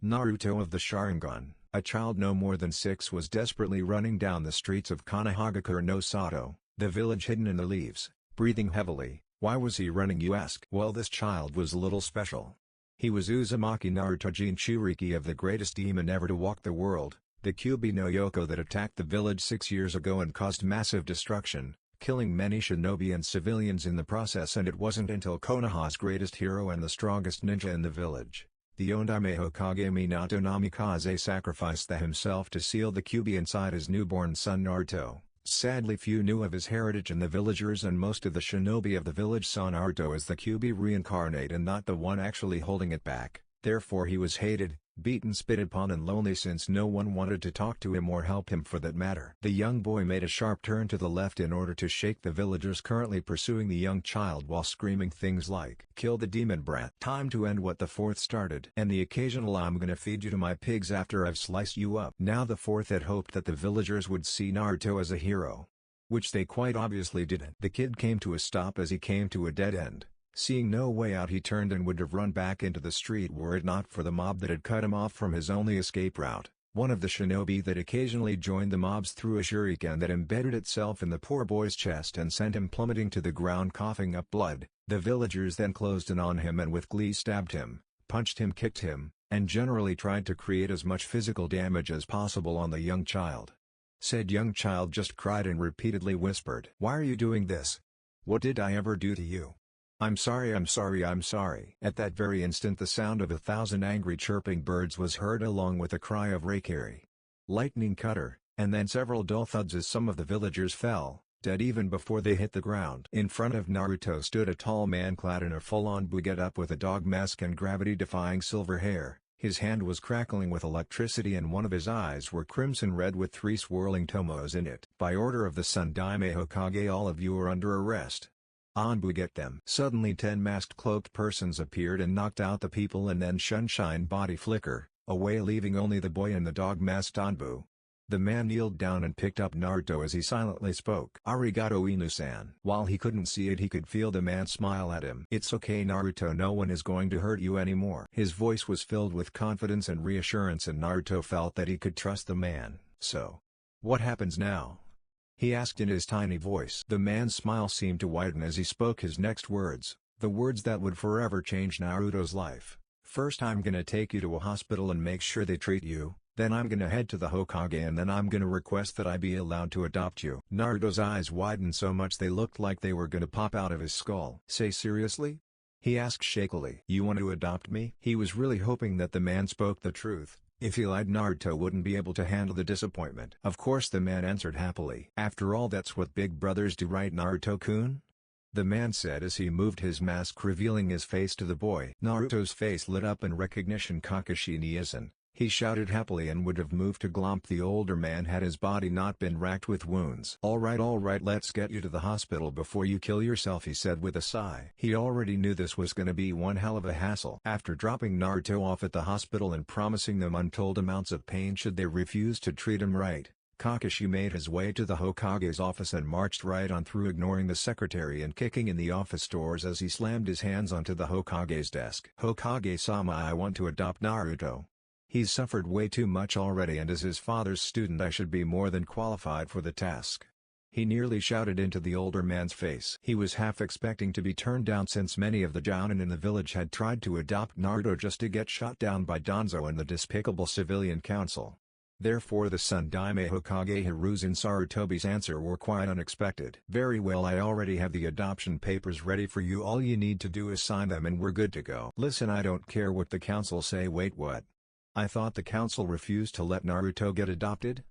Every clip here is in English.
Naruto of the Sharingan, a child no more than 6, was desperately running down the streets of Konohagakure no Sato, the village hidden in the leaves, breathing heavily. Why was he running, you ask? Well, this child was a little special. He was Uzumaki Naruto Jinchuriki of the greatest demon ever to walk the world, the Kyuubi no Yoko that attacked the village 6 years ago and caused massive destruction, killing many shinobi and civilians in the process. And it wasn't until Konoha's greatest hero and the strongest ninja in the village, the Ondaime Hokage Minato Namikaze, sacrificed himself to seal the Kyuubi inside his newborn son Naruto. Sadly, few knew of his heritage, and the villagers and most of the shinobi of the village saw Naruto as the Kyuubi reincarnate and not the one actually holding it back. Therefore he was hated, beaten, spit upon and lonely, since no one wanted to talk to him or help him for that matter. The young boy made a sharp turn to the left in order to shake the villagers currently pursuing the young child while screaming things like, "Kill the demon brat. Time to end what the fourth started." And the occasional, "I'm gonna feed you to my pigs after I've sliced you up." Now the fourth had hoped that the villagers would see Naruto as a hero, which they quite obviously didn't. The kid came to a stop as he came to a dead end. Seeing no way out, he turned and would have run back into the street were it not for the mob that had cut him off from his only escape route. One of the shinobi that occasionally joined the mobs threw a shuriken that embedded itself in the poor boy's chest and sent him plummeting to the ground coughing up blood. The villagers then closed in on him and with glee stabbed him, punched him, kicked him, and generally tried to create as much physical damage as possible on the young child. Said young child just cried and repeatedly whispered, "Why are you doing this? What did I ever do to you? I'm sorry, I'm sorry, I'm sorry." At that very instant the sound of 1,000 angry chirping birds was heard along with a cry of "Reikiri! Lightning cutter!" and then several dull thuds as some of the villagers fell, dead even before they hit the ground. In front of Naruto stood a tall man clad in a full-on get-up with a dog mask and gravity-defying silver hair. His hand was crackling with electricity and one of his eyes were crimson red with 3 swirling tomos in it. "By order of the Sandaime Hokage, all of you are under arrest. Anbu, get them." Suddenly 10 masked cloaked persons appeared and knocked out the people, and then Sunshine body flicker away, leaving only the boy and the dog masked Anbu. The man kneeled down and picked up Naruto as he silently spoke, "Arigato Inu-san." While he couldn't see it, he could feel the man smile at him. "It's okay Naruto, no one is going to hurt you anymore." His voice was filled with confidence and reassurance, and Naruto felt that he could trust the man. "So, what happens now?" he asked in his tiny voice. The man's smile seemed to widen as he spoke his next words, the words that would forever change Naruto's life. "First I'm gonna take you to a hospital and make sure they treat you, then I'm gonna head to the Hokage, and then I'm gonna request that I be allowed to adopt you." Naruto's eyes widened so much they looked like they were gonna pop out of his skull. "Say seriously?" he asked shakily. "You want to adopt me?" He was really hoping that the man spoke the truth. If he lied, Naruto wouldn't be able to handle the disappointment. "Of course," the man answered happily. "After all, that's what big brothers do, right Naruto-kun?" the man said as he moved his mask, revealing his face to the boy. Naruto's face lit up in recognition. "Kakashi ni-san," he shouted happily, and would have moved to glomp the older man had his body not been racked with wounds. All right, let's get you to the hospital before you kill yourself," he said with a sigh. He already knew this was gonna be one hell of a hassle. After dropping Naruto off at the hospital and promising them untold amounts of pain should they refuse to treat him right, Kakashi made his way to the Hokage's office and marched right on through, ignoring the secretary and kicking in the office doors as he slammed his hands onto the Hokage's desk. "Hokage-sama, I want to adopt Naruto. He's suffered way too much already, and as his father's student I should be more than qualified for the task," he nearly shouted into the older man's face. He was half expecting to be turned down, since many of the jounin in the village had tried to adopt Naruto just to get shot down by Danzo and the despicable civilian council. Therefore the Sandaime Hokage Hiruzen Sarutobi's answer were quite unexpected. "Very well, I already have the adoption papers ready for you. All you need to do is sign them and we're good to go." "Listen, I don't care what the council say." "Wait, what? I thought the council refused to let Naruto get adopted?"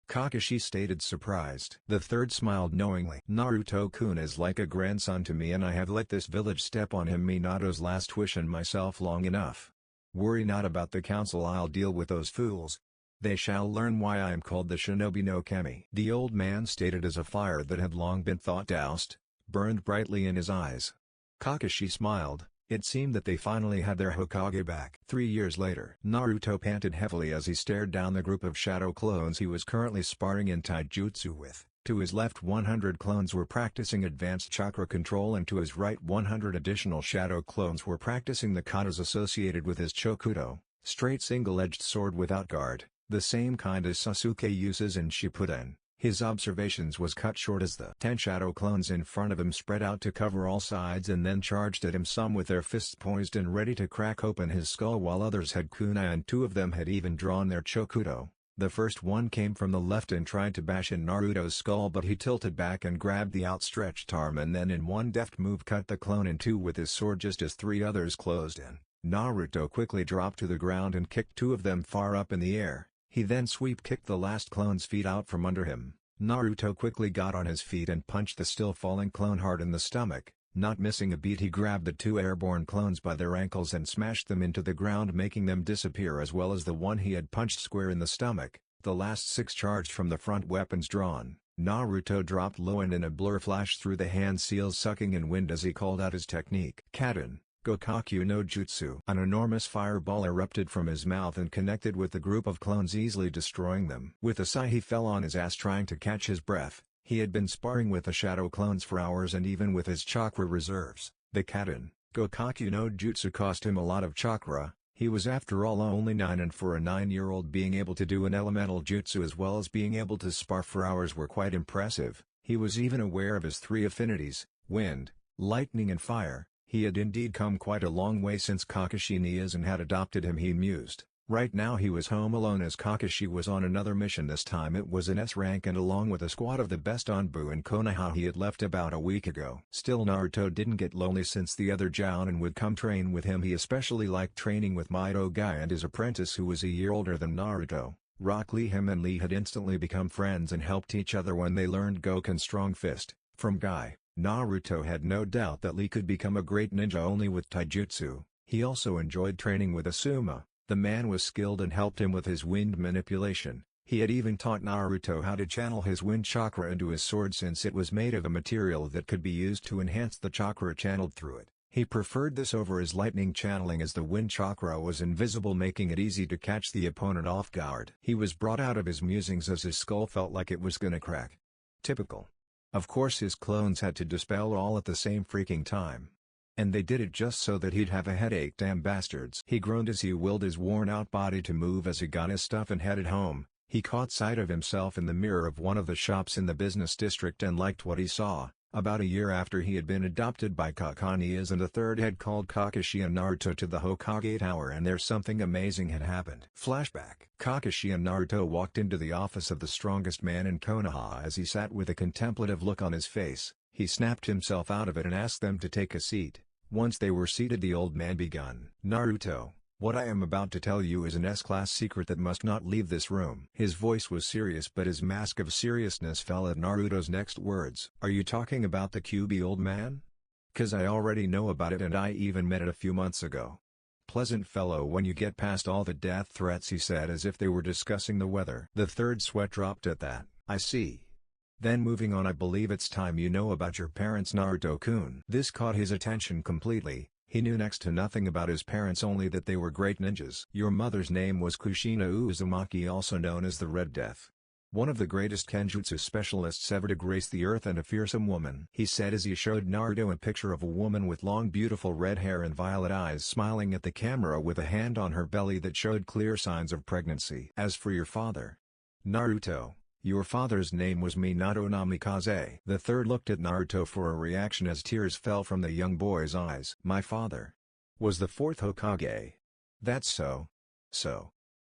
Kakashi stated, surprised. The third smiled knowingly. "Naruto-kun is like a grandson to me, and I have let this village step on him, Minato's last wish, and myself long enough. Worry not about the council, I'll deal with those fools. They shall learn why I am called the Shinobi no Kami," the old man stated as a fire that had long been thought doused, burned brightly in his eyes. Kakashi smiled. It seemed that they finally had their Hokage back. 3 years later, Naruto panted heavily as he stared down the group of shadow clones he was currently sparring in taijutsu with. To his left 100 clones were practicing advanced chakra control, and to his right 100 additional shadow clones were practicing the katas associated with his chokudo, Straight single-edged sword without guard, the same kind as Sasuke uses in Shippuden. His observations was cut short as the 10 shadow clones in front of him spread out to cover all sides and then charged at him, some with their fists poised and ready to crack open his skull, while others had kunai and 2 of them had even drawn their chokudo. The first one came from the left and tried to bash in Naruto's skull, but he tilted back and grabbed the outstretched arm and then in one deft move cut the clone in 2 with his sword just as 3 others closed in. Naruto quickly dropped to the ground and kicked 2 of them far up in the air. He then sweep-kicked the last clone's feet out from under him. Naruto quickly got on his feet and punched the still-falling clone hard in the stomach. Not missing a beat, he grabbed the 2 airborne clones by their ankles and smashed them into the ground, making them disappear as well as the one he had punched square in the stomach. The last 6 charged from the front, weapons drawn. Naruto dropped low and in a blur flashed through the hand seals, sucking in wind as he called out his technique. Kaden. Gokaku no Jutsu. An enormous fireball erupted from his mouth and connected with the group of clones, easily destroying them. With a sigh, he fell on his ass trying to catch his breath. He had been sparring with the shadow clones for hours, and even with his chakra reserves, the Kaden Gokaku no Jutsu cost him a lot of chakra. He was after all only 9, and for a 9-year-old being able to do an elemental jutsu as well as being able to spar for hours were quite impressive. He was even aware of his 3 affinities, wind, lightning and fire. He had indeed come quite a long way since Kakashi Niazen had adopted him, he mused. Right now he was home alone as Kakashi was on another mission. This time it was an S rank and along with a squad of the best Anbu and Konoha he had left about a week ago. Still, Naruto didn't get lonely since the other Jounin would come train with him. He especially liked training with Mido Guy and his apprentice, who was a year older than Naruto. Rock Lee. Him and Lee had instantly become friends and helped each other when they learned Goken's strong fist. From Guy, Naruto had no doubt that Lee could become a great ninja only with taijutsu. He also enjoyed training with Asuma. The man was skilled and helped him with his wind manipulation. He had even taught Naruto how to channel his wind chakra into his sword, since it was made of a material that could be used to enhance the chakra channeled through it. He preferred this over his lightning channeling as the wind chakra was invisible, making it easy to catch the opponent off guard. He was brought out of his musings as his skull felt like it was gonna crack. Typical. Of course his clones had to dispel all at the same freaking time. And they did it just so that he'd have a headache, damn bastards. He groaned as he willed his worn-out body to move as he got his stuff and headed home. He caught sight of himself in the mirror of one of the shops in the business district and liked what he saw. About a year after he had been adopted by Kakashi, and the third had called Kakashi and Naruto to the Hokage Tower, and there something amazing had happened. Flashback. Kakashi and Naruto walked into the office of the strongest man in Konoha. As he sat with a contemplative look on his face, he snapped himself out of it and asked them to take a seat. Once they were seated, the old man began. Naruto, what I am about to tell you is an S-class secret that must not leave this room. His voice was serious, but his mask of seriousness fell at Naruto's next words. Are you talking about the QB, old man? 'Cause I already know about it and I even met it a few months ago. Pleasant fellow when you get past all the death threats, he said as if they were discussing the weather. The third sweat dropped at that. I see. Then moving on, I believe it's time you know about your parents, Naruto-kun. This caught his attention completely. He knew next to nothing about his parents, only that they were great ninjas. Your mother's name was Kushina Uzumaki, also known as the Red Death. One of the greatest kenjutsu specialists ever to grace the earth and a fearsome woman, he said as he showed Naruto a picture of a woman with long beautiful red hair and violet eyes smiling at the camera with a hand on her belly that showed clear signs of pregnancy. As for your father, Naruto, your father's name was Minato Namikaze. The third looked at Naruto for a reaction as tears fell from the young boy's eyes. My father was the fourth Hokage. That's so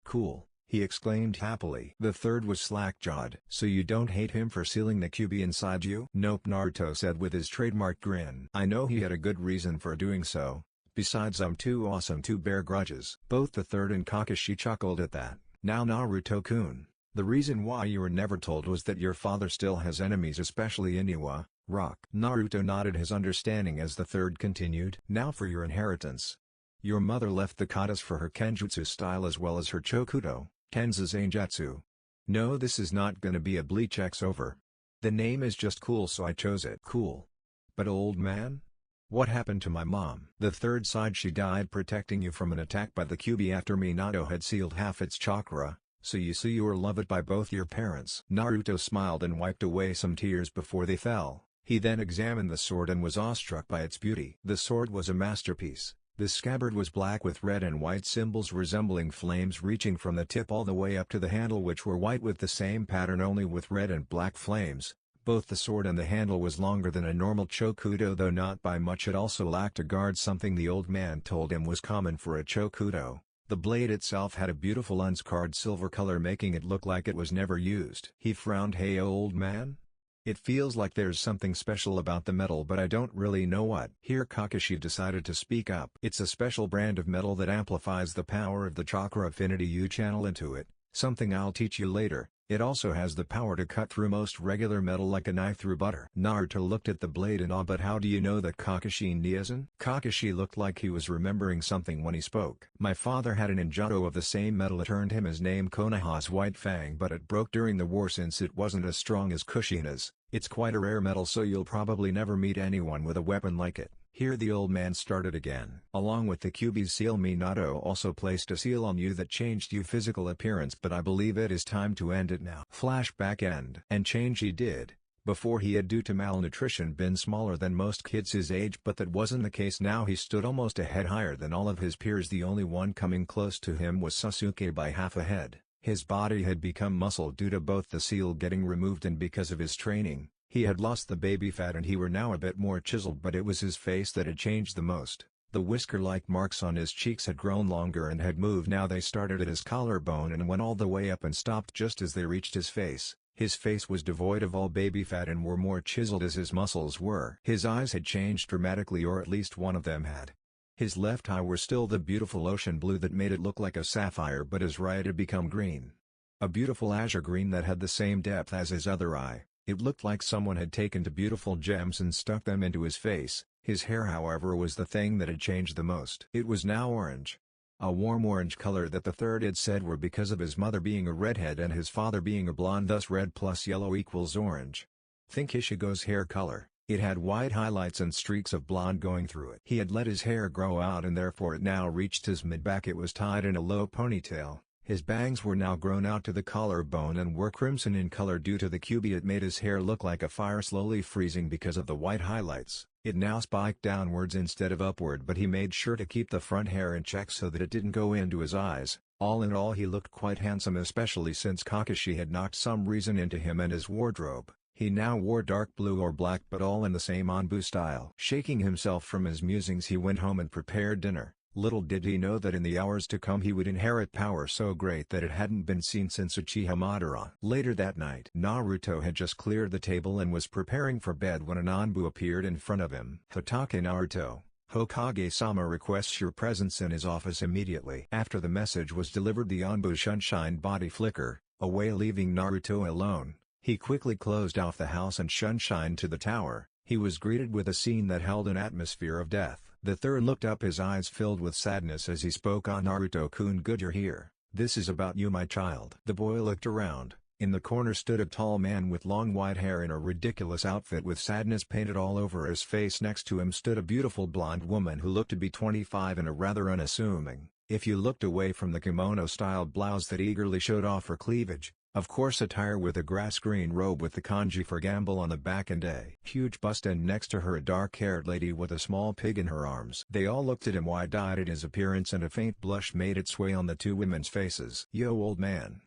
cool, he exclaimed happily. The third was slack-jawed. So you don't hate him for sealing the QB inside you? Nope, Naruto said with his trademark grin. I know he had a good reason for doing so. Besides, I'm too awesome to bear grudges. Both the third and Kakashi chuckled at that. Now Naruto-kun, the reason why you were never told was that your father still has enemies, especially Inoue, Rock. Naruto nodded his understanding as the third continued. Now for your inheritance. Your mother left the katas for her kenjutsu style as well as her chokudo, Tenza Zanjutsu. No, this is not gonna be a Bleach X over. The name is just cool, so I chose it. Cool. But old man? What happened to my mom? The third sighed. She died protecting you from an attack by the QB after Minato had sealed half its chakra. So you see, you were loved by both your parents. Naruto smiled and wiped away some tears before they fell. He then examined the sword and was awestruck by its beauty. The sword was a masterpiece. The scabbard was black with red and white symbols resembling flames reaching from the tip all the way up to the handle, which were white with the same pattern only with red and black flames. Both the sword and the handle was longer than a normal chokudo, though not by much. It also lacked a guard, something the old man told him was common for a chokudo. The blade itself had a beautiful unscarred silver color, making it look like it was never used. He frowned. "Hey old man? It feels like there's something special about the metal, but I don't really know what." Here Kakashi decided to speak up. "It's a special brand of metal that amplifies the power of the chakra affinity you channel into it, something I'll teach you later. It also has the power to cut through most regular metal like a knife through butter." Naruto looked at the blade in awe. "But how do you know that, Kakashi Niazan?" Kakashi looked like he was remembering something when he spoke. "My father had an injunto of the same metal. It earned him his name Konoha's White Fang, but it broke during the war since it wasn't as strong as Kushina's. It's quite a rare metal, so you'll probably never meet anyone with a weapon like it." Here the old man started again. "Along with the Kyuubi's seal, Minato also placed a seal on you that changed your physical appearance, but I believe it is time to end it now." Flashback end. And change he did. Before he had, due to malnutrition, been smaller than most kids his age, but that wasn't the case now. He stood almost a head higher than all of his peers. The only one coming close to him was Sasuke by half a head. His body had become muscle due to both the seal getting removed and because of his training. He had lost the baby fat and he were now a bit more chiseled, but it was his face that had changed the most. The whisker-like marks on his cheeks had grown longer and had moved. Now they started at his collarbone and went all the way up and stopped just as they reached his face. His face was devoid of all baby fat and were more chiseled as his muscles were. His eyes had changed dramatically, or at least one of them had. His left eye were still the beautiful ocean blue that made it look like a sapphire, but his right had become green. A beautiful azure green that had the same depth as his other eye. It looked like someone had taken two beautiful gems and stuck them into his face. His hair, however, was the thing that had changed the most. It was now orange. A warm orange color that the third had said were because of his mother being a redhead and his father being a blonde, thus red plus yellow equals orange. Think Ishigo's hair color. It had white highlights and streaks of blonde going through it. He had let his hair grow out and therefore it now reached his mid-back. It was tied in a low ponytail. His bangs were now grown out to the collarbone and were crimson in color due to the Kyuubi. It made his hair look like a fire slowly freezing because of the white highlights. It now spiked downwards instead of upward, but he made sure to keep the front hair in check so that it didn't go into his eyes. All in all, he looked quite handsome, especially since Kakashi had knocked some reason into him and his wardrobe. He now wore dark blue or black, but all in the same Anbu style. Shaking himself from his musings, he went home and prepared dinner. Little did he know that in the hours to come he would inherit power so great that it hadn't been seen since Uchiha Madara. Later that night, Naruto had just cleared the table and was preparing for bed when an Anbu appeared in front of him. "Hatake Naruto, Hokage-sama requests your presence in his office immediately." After the message was delivered, the Anbu's sunshine body flickered away, leaving Naruto alone. He quickly closed off the house and sunshine to the tower. He was greeted with a scene that held an atmosphere of death. The third looked up, his eyes filled with sadness as he spoke. "Ah, Naruto-kun, good you're here. This is about you, my child." The boy looked around. In the corner stood a tall man with long white hair in a ridiculous outfit with sadness painted all over his face. Next to him stood a beautiful blonde woman who looked to be 25 and a rather unassuming, if you looked away from the kimono-style blouse that eagerly showed off her cleavage. Of course, attire with a grass-green robe with the kanji for gamble on the back and a huge bust, and next to her a dark-haired lady with a small pig in her arms. They all looked at him wide-eyed at his appearance, and a faint blush made its way on the two women's faces. "Yo, old man.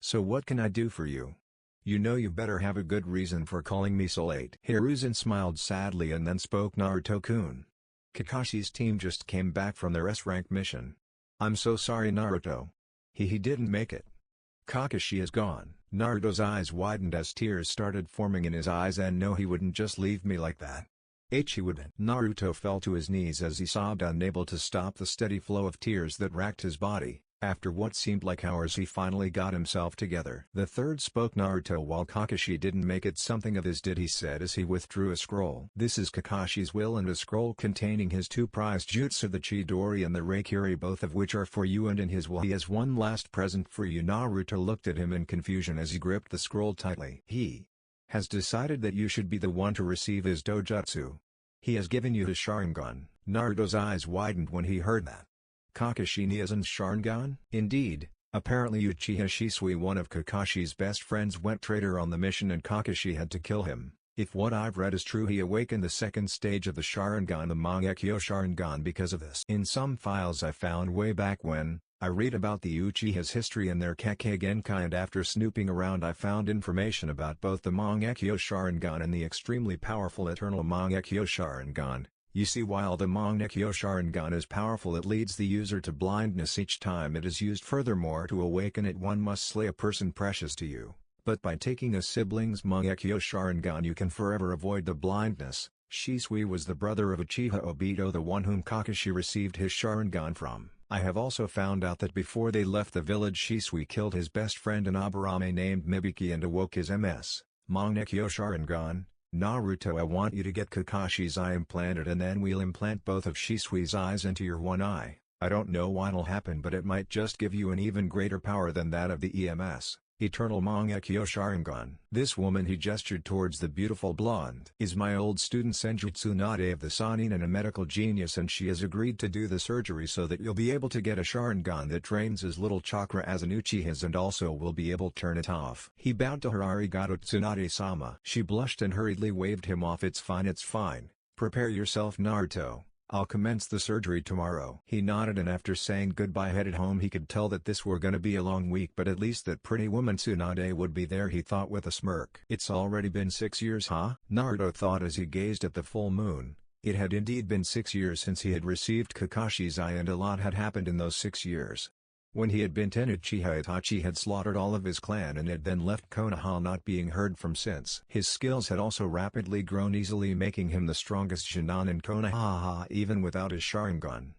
So what can I do for you? You know you better have a good reason for calling me so late." Hiruzen smiled sadly and then spoke. "Naruto-kun, Kakashi's team just came back from their S-rank mission. I'm so sorry, Naruto. He didn't make it. Kakashi is gone." Naruto's eyes widened as tears started forming in his eyes. "And no, he wouldn't just leave me like that. He wouldn't." Naruto fell to his knees as he sobbed, unable to stop the steady flow of tears that racked his body. After what seemed like hours, he finally got himself together. The third spoke. "Naruto, while Kakashi didn't make it, something of his did," he said as he withdrew a scroll. "This is Kakashi's will and a scroll containing his two prized jutsu, the Chidori and the Reikiri, both of which are for you, and in his will he has one last present for you." Naruto looked at him in confusion as he gripped the scroll tightly. "He has decided that you should be the one to receive his dojutsu. He has given you his Sharingan." Naruto's eyes widened when he heard that. Kakashi Niazan's Sharingan? Indeed, apparently Uchiha Shisui, one of Kakashi's best friends, went traitor on the mission and Kakashi had to kill him. If what I've read is true, he awakened the second stage of the Sharingan, the Mangekyo Sharingan, because of this. In some files I found way back when, I read about the Uchiha's history and their Kekkei Genkai, and after snooping around I found information about both the Mangekyo Sharingan and the extremely powerful Eternal Mangekyo Sharingan. You see, while the Mangekyo Sharingan is powerful, it leads the user to blindness each time it is used. Furthermore, to awaken it one must slay a person precious to you, but by taking a sibling's Mangekyo Sharingan you can forever avoid the blindness. Shisui was the brother of Uchiha Obito, the one whom Kakashi received his Sharingan from. I have also found out that before they left the village, Shisui killed his best friend an Aburame named Mibiki and awoke his Mangekyo Sharingan. Naruto, I want you to get Kakashi's eye implanted and then we'll implant both of Shisui's eyes into your one eye. I don't know what'll happen, but it might just give you an even greater power than that of the Eternal Mangekyo Sharingan. This woman, he gestured towards the beautiful blonde, is my old student Senjutsu Nade of the Sannin and a medical genius, and she has agreed to do the surgery so that you'll be able to get a Sharingan that drains as little chakra as an Uchiha's and also will be able to turn it off. He bowed to her. Arigato Tsunade-sama. She blushed and hurriedly waved him off. It's fine. Prepare yourself, Naruto. I'll commence the surgery tomorrow. He nodded and after saying goodbye headed home. He could tell that this were gonna be a long week, but at least that pretty woman Tsunade would be there, he thought with a smirk. It's already been 6 years, huh? Naruto thought as he gazed at the full moon. It had indeed been 6 years since he had received Kakashi's eye, and a lot had happened in those 6 years. When he had been 10, Uchiha Itachi had slaughtered all of his clan and had then left Konoha not being heard from since. His skills had also rapidly grown, easily making him the strongest Shinin in Konoha even without his Sharingan.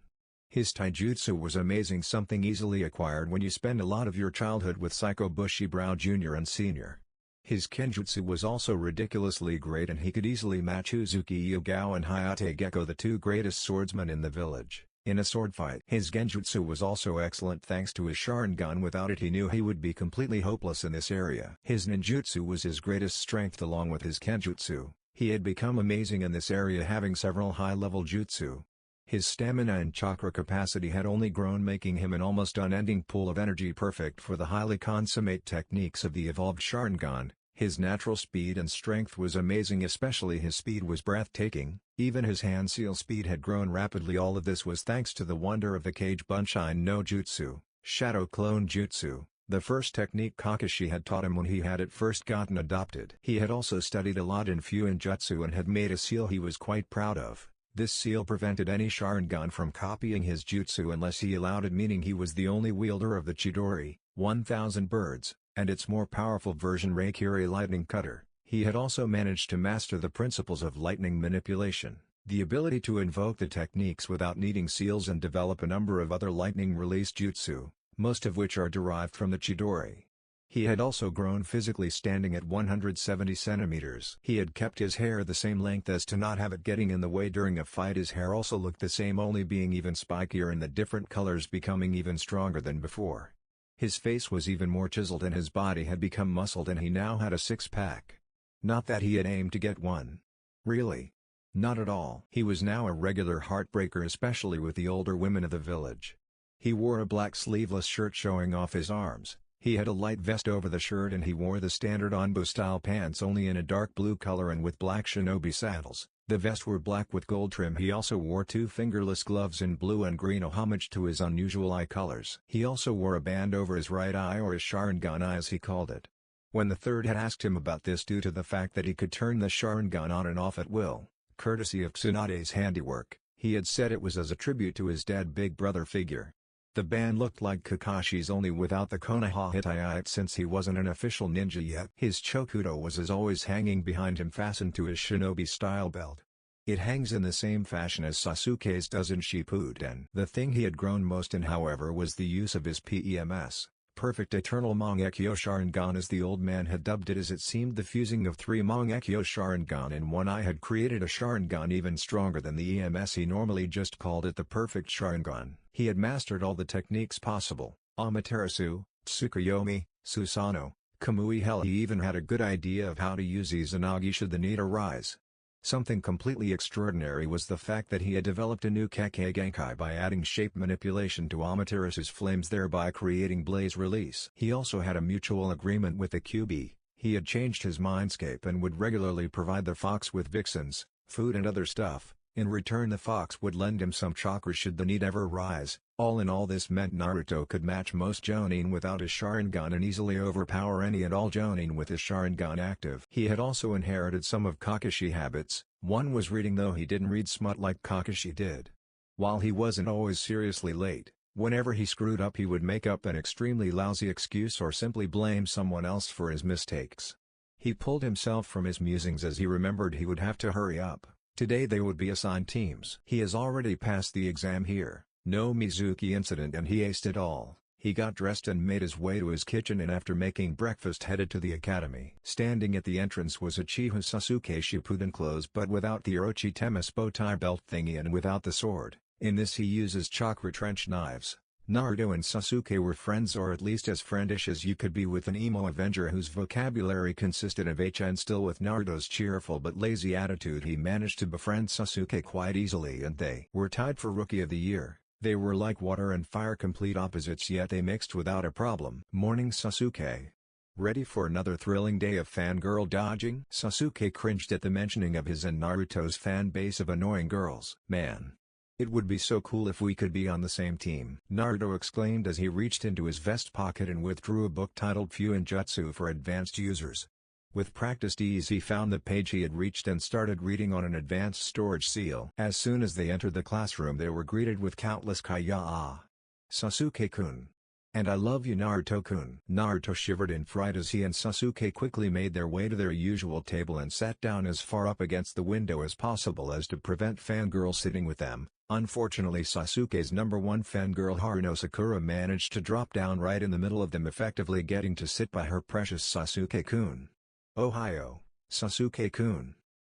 His taijutsu was amazing, something easily acquired when you spend a lot of your childhood with Psycho Bushibrow Jr. and Sr. His kenjutsu was also ridiculously great, and he could easily match Uzuki Yugao and Hayate Gecko, the two greatest swordsmen in the village, in a sword fight. His genjutsu was also excellent thanks to his Sharingan. Without it he knew he would be completely hopeless in this area. His ninjutsu was his greatest strength along with his kenjutsu. He had become amazing in this area, having several high-level jutsu. His stamina and chakra capacity had only grown, making him an almost unending pool of energy, perfect for the highly consummate techniques of the evolved Sharingan. His natural speed and strength was amazing, especially his speed was breathtaking. Even his hand seal speed had grown rapidly. All of this was thanks to the wonder of the Kage Bunshin no Jutsu, Shadow Clone Jutsu, the first technique Kakashi had taught him when he had at first gotten adopted. He had also studied a lot in Fuin Jutsu and had made a seal he was quite proud of. This seal prevented any Sharingan from copying his jutsu unless he allowed it, meaning he was the only wielder of the Chidori, 1000 birds, and its more powerful version Reikiri Lightning Cutter. He had also managed to master the principles of lightning manipulation, the ability to invoke the techniques without needing seals, and develop a number of other lightning release jutsu, most of which are derived from the Chidori. He had also grown physically, standing at 170 centimeters. He had kept his hair the same length as to not have it getting in the way during a fight. His hair also looked the same, only being even spikier and the different colors becoming even stronger than before. His face was even more chiseled and his body had become muscled, and he now had a six-pack. Not that he had aimed to get one. Really. Not at all. He was now a regular heartbreaker, especially with the older women of the village. He wore a black sleeveless shirt showing off his arms. He had a light vest over the shirt, and he wore the standard Onbu-style pants only in a dark blue color and with black shinobi sandals. The vests were black with gold trim. He also wore two fingerless gloves in blue and green, a homage to his unusual eye colors. He also wore a band over his right eye, or his Sharingan eye as he called it. When the third had asked him about this due to the fact that he could turn the Sharingan on and off at will, courtesy of Tsunade's handiwork, he had said it was as a tribute to his dead big brother figure. The band looked like Kakashi's, only without the Konoha Hittite, since he wasn't an official ninja yet. His chokudo was as always hanging behind him, fastened to his shinobi-style belt. It hangs in the same fashion as Sasuke's does in Shippuden. The thing he had grown most in, however, was the use of his PEMS, Perfect Eternal Mangekyo Sharingan, as the old man had dubbed it, as it seemed the fusing of 3 Mangekyo Sharingan in one eye had created a Sharingan even stronger than the EMS. He normally just called it the Perfect Sharingan. He had mastered all the techniques possible: Amaterasu, Tsukuyomi, Susanoo, Kamui. Hell, he even had a good idea of how to use Izanagi should the need arise. Something completely extraordinary was the fact that he had developed a new Kekkei Genkai by adding shape manipulation to Amaterasu's flames, thereby creating blaze release. He also had a mutual agreement with the QB. He had changed his mindscape and would regularly provide the fox with vixens, food and other stuff. In return the fox would lend him some chakra should the need ever rise. All in all, this meant Naruto could match most Jonin without his Sharingan and easily overpower any and all Jonin with his Sharingan active. He had also inherited some of Kakashi habits. One was reading, though he didn't read smut like Kakashi did. While he wasn't always seriously late, whenever he screwed up he would make up an extremely lousy excuse or simply blame someone else for his mistakes. He pulled himself from his musings as he remembered he would have to hurry up. Today they would be assigned teams. He has already passed the exam here, no Mizuki incident, and he aced it all. He got dressed and made his way to his kitchen, and after making breakfast headed to the academy. Standing at the entrance was Uchiha Sasuke, Shippuden clothes but without the Orochi Temis bow tie belt thingy and without the sword. In this he uses chakra trench knives. Naruto and Sasuke were friends, or at least as friendish as you could be with an emo Avenger whose vocabulary consisted of H, and still with Naruto's cheerful but lazy attitude he managed to befriend Sasuke quite easily, and they were tied for Rookie of the Year. They were like water and fire, complete opposites, yet they mixed without a problem. Morning, Sasuke. Ready for another thrilling day of fangirl dodging? Sasuke cringed at the mentioning of his and Naruto's fan base of annoying girls. Man. It would be so cool if we could be on the same team, Naruto exclaimed as he reached into his vest pocket and withdrew a book titled Fuinjutsu for Advanced Users. With practiced ease he found the page he had reached and started reading on an advanced storage seal. As soon as they entered the classroom they were greeted with countless "Kaya-ah. Sasuke-kun. And I love you, Naruto-kun." Naruto shivered in fright as he and Sasuke quickly made their way to their usual table and sat down as far up against the window as possible as to prevent fangirls sitting with them. Unfortunately, Sasuke's number one fangirl Haruno Sakura managed to drop down right in the middle of them, effectively getting to sit by her precious Sasuke-kun. "Ohio, Sasuke-kun.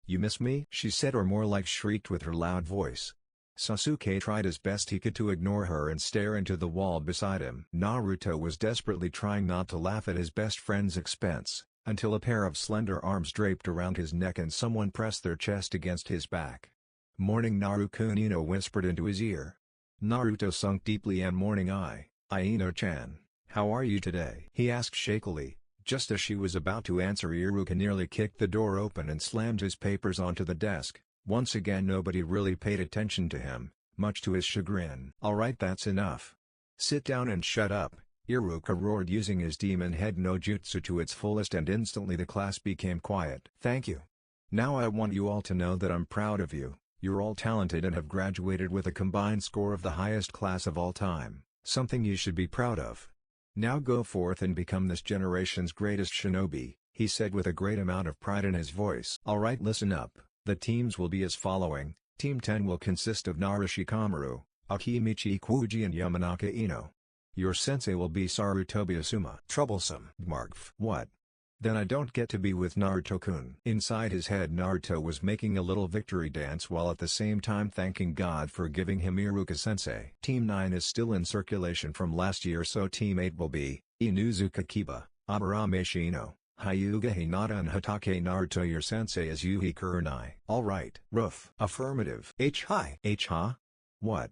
You miss me?" she said, or more like shrieked with her loud voice. Sasuke tried as best he could to ignore her and stare into the wall beside him. Naruto was desperately trying not to laugh at his best friend's expense, until a pair of slender arms draped around his neck and someone pressed their chest against his back. "Morning, Naruto," Ino whispered into his ear. Naruto sunk deeply. "And morning, Ino-chan. How are you today?" he asked shakily. Just as she was about to answer, Iruka nearly kicked the door open and slammed his papers onto the desk. Once again nobody really paid attention to him, much to his chagrin. "Alright, that's enough. Sit down and shut up," Iruka roared, using his demon head no jutsu to its fullest, and instantly the class became quiet. "Thank you. Now I want you all to know that I'm proud of you. You're all talented and have graduated with a combined score of the highest class of all time, something you should be proud of. Now go forth and become this generation's greatest shinobi," he said with a great amount of pride in his voice. "Alright, listen up. The teams will be as following. Team 10 will consist of Narashikamaru, Akimichi Ikuji and Yamanaka Ino. Your sensei will be Sarutobi Asuma." "Troublesome." Margf. "What? Then I don't get to be with Naruto-kun." Inside his head Naruto was making a little victory dance while at the same time thanking God for giving him Iruka-sensei. Team 9 is still in circulation from last year, so Team 8 will be Inuzuka Kiba, Abarameshi Ino, Hyuga Hinata and Hatake Naruto. Your sensei is Yuhi Kurenai. "Alright." Roof. "Affirmative." "Hi." "Huh? What?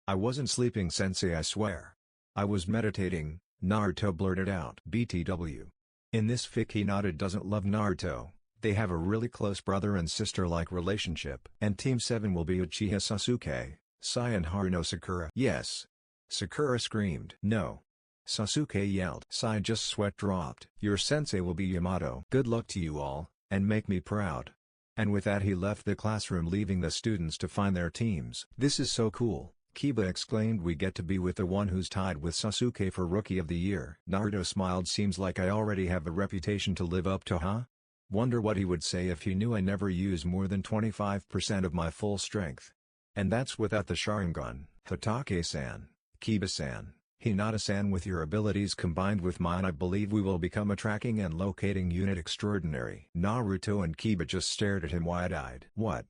I wasn't sleeping, sensei, I swear. I was meditating," Naruto blurted out. BTW. In this fic Hinata doesn't love Naruto. They have a really close brother and sister-like relationship. And Team 7 will be Uchiha Sasuke, Sai and Haruno Sakura. "Yes." Sakura screamed. "No." Sasuke yelled. Sai just sweat dropped. "Your sensei will be Yamato." "Good luck to you all, and make me proud." And with that he left the classroom, leaving the students to find their teams. "This is so cool," Kiba exclaimed. "We get to be with the one who's tied with Sasuke for Rookie of the Year." Naruto smiled. "Seems like I already have a reputation to live up to, huh? Wonder what he would say if he knew I never use more than 25% of my full strength. And that's without the Sharingan." "Hatake-san, Kiba-san, Hinata-san, with your abilities combined with mine I believe we will become a tracking and locating unit extraordinary." Naruto and Kiba just stared at him wide-eyed. "What?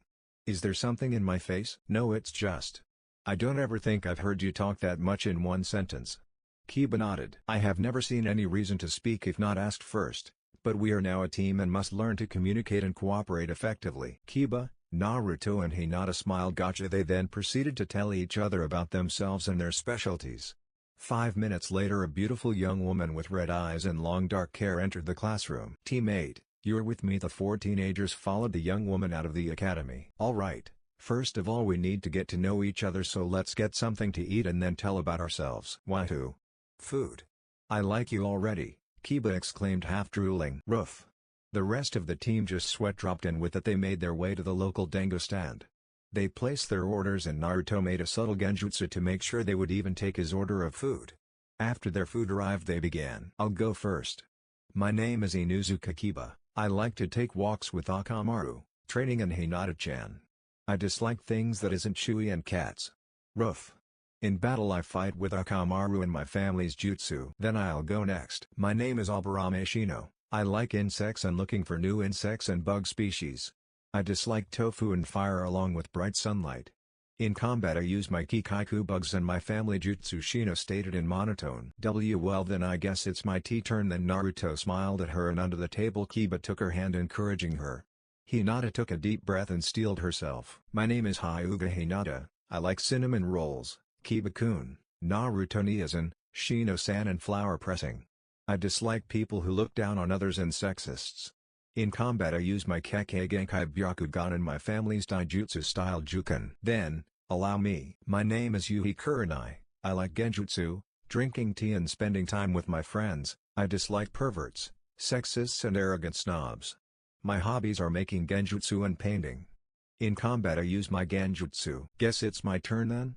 Is there something in my face?" "No, it's just I don't ever think I've heard you talk that much in one sentence." Kiba nodded. "I have never seen any reason to speak if not asked first, but we are now a team and must learn to communicate and cooperate effectively." Kiba, Naruto and Hinata smiled. "Gotcha." They then proceeded to tell each other about themselves and their specialties. 5 minutes later, a beautiful young woman with red eyes and long dark hair entered the classroom. "Teammate, you're with me." The four teenagers followed the young woman out of the academy. "Alright, first of all we need to get to know each other, so let's get something to eat and then tell about ourselves." "Why who? Food. I like you already," Kiba exclaimed, half drooling. "Roof." The rest of the team just sweat dropped, and with it they made their way to the local dango stand. They placed their orders and Naruto made a subtle genjutsu to make sure they would even take his order of food. After their food arrived they began. "I'll go first. My name is Inuzuka Kiba. I like to take walks with Akamaru, training and Hinata-chan. I dislike things that isn't chewy and cats. Roof. In battle I fight with Akamaru and my family's jutsu." "Then I'll go next. My name is Aburame Shino. I like insects and looking for new insects and bug species. I dislike tofu and fire along with bright sunlight. In combat I use my Kikaiku bugs and my family jutsu," Shino stated in monotone. "Well then I guess it's my turn then." Naruto smiled at her, and under the table Kiba took her hand, encouraging her. Hinata took a deep breath and steeled herself. "My name is Hyuga Hinata. I like cinnamon rolls, Kiba-kun, Naruto Niazan, Shino-san and flower pressing. I dislike people who look down on others and sexists. In combat I use my Kekkei Genkai Byakugan and my family's Daijutsu style Juken." "Then, allow me." "My name is Yuhi Kurenai. I like genjutsu, drinking tea and spending time with my friends. I dislike perverts, sexists and arrogant snobs. My hobbies are making genjutsu and painting. In combat I use my genjutsu." "Guess it's my turn then?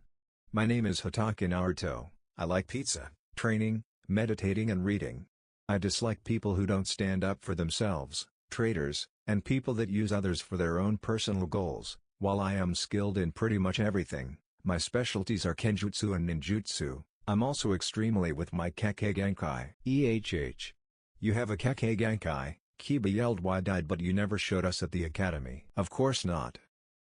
My name is Hatake Naruto. I like pizza, training, meditating and reading. I dislike people who don't stand up for themselves, traitors, and people that use others for their own personal goals. While I am skilled in pretty much everything, my specialties are kenjutsu and ninjutsu. I'm also extremely with my Kekkei Genkai." You have a Kekkei Genkai?" Kiba yelled wide-eyed. "But you never showed us at the academy." "Of course not.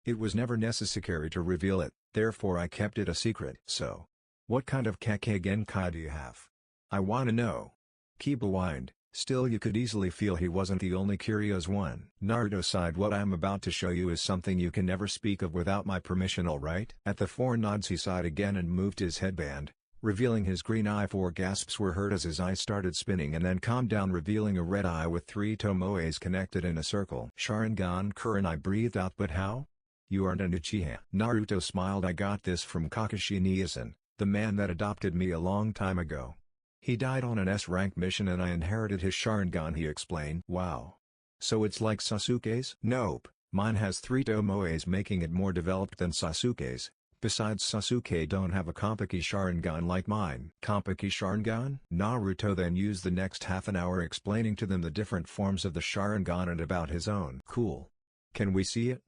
It was never necessary to reveal it, therefore I kept it a secret." "So, what kind of Kekkei Genkai do you have? I wanna know." Kiba whined. Still, you could easily feel he wasn't the only curious one. Naruto sighed. "What I'm about to show you is something you can never speak of without my permission, alright?" At the four nods he sighed again and moved his headband, revealing his green eye. Four gasps were heard as his eyes started spinning and then calmed down, revealing a red eye with three tomoes connected in a circle. "Sharingan." Kurenai breathed out. "But how? You aren't an Uchiha." Naruto smiled. "I got this from Kakashi Niazan, the man that adopted me a long time ago. He died on an S-rank mission and I inherited his Sharingan," he explained. "Wow. So it's like Sasuke's?" "Nope, mine has three tomoes, making it more developed than Sasuke's. Besides, Sasuke don't have a Kompaki Sharingan like mine." "Kompaki Sharingan?" Naruto then used the next half an hour explaining to them the different forms of the Sharingan and about his own. "Cool. Can we see it?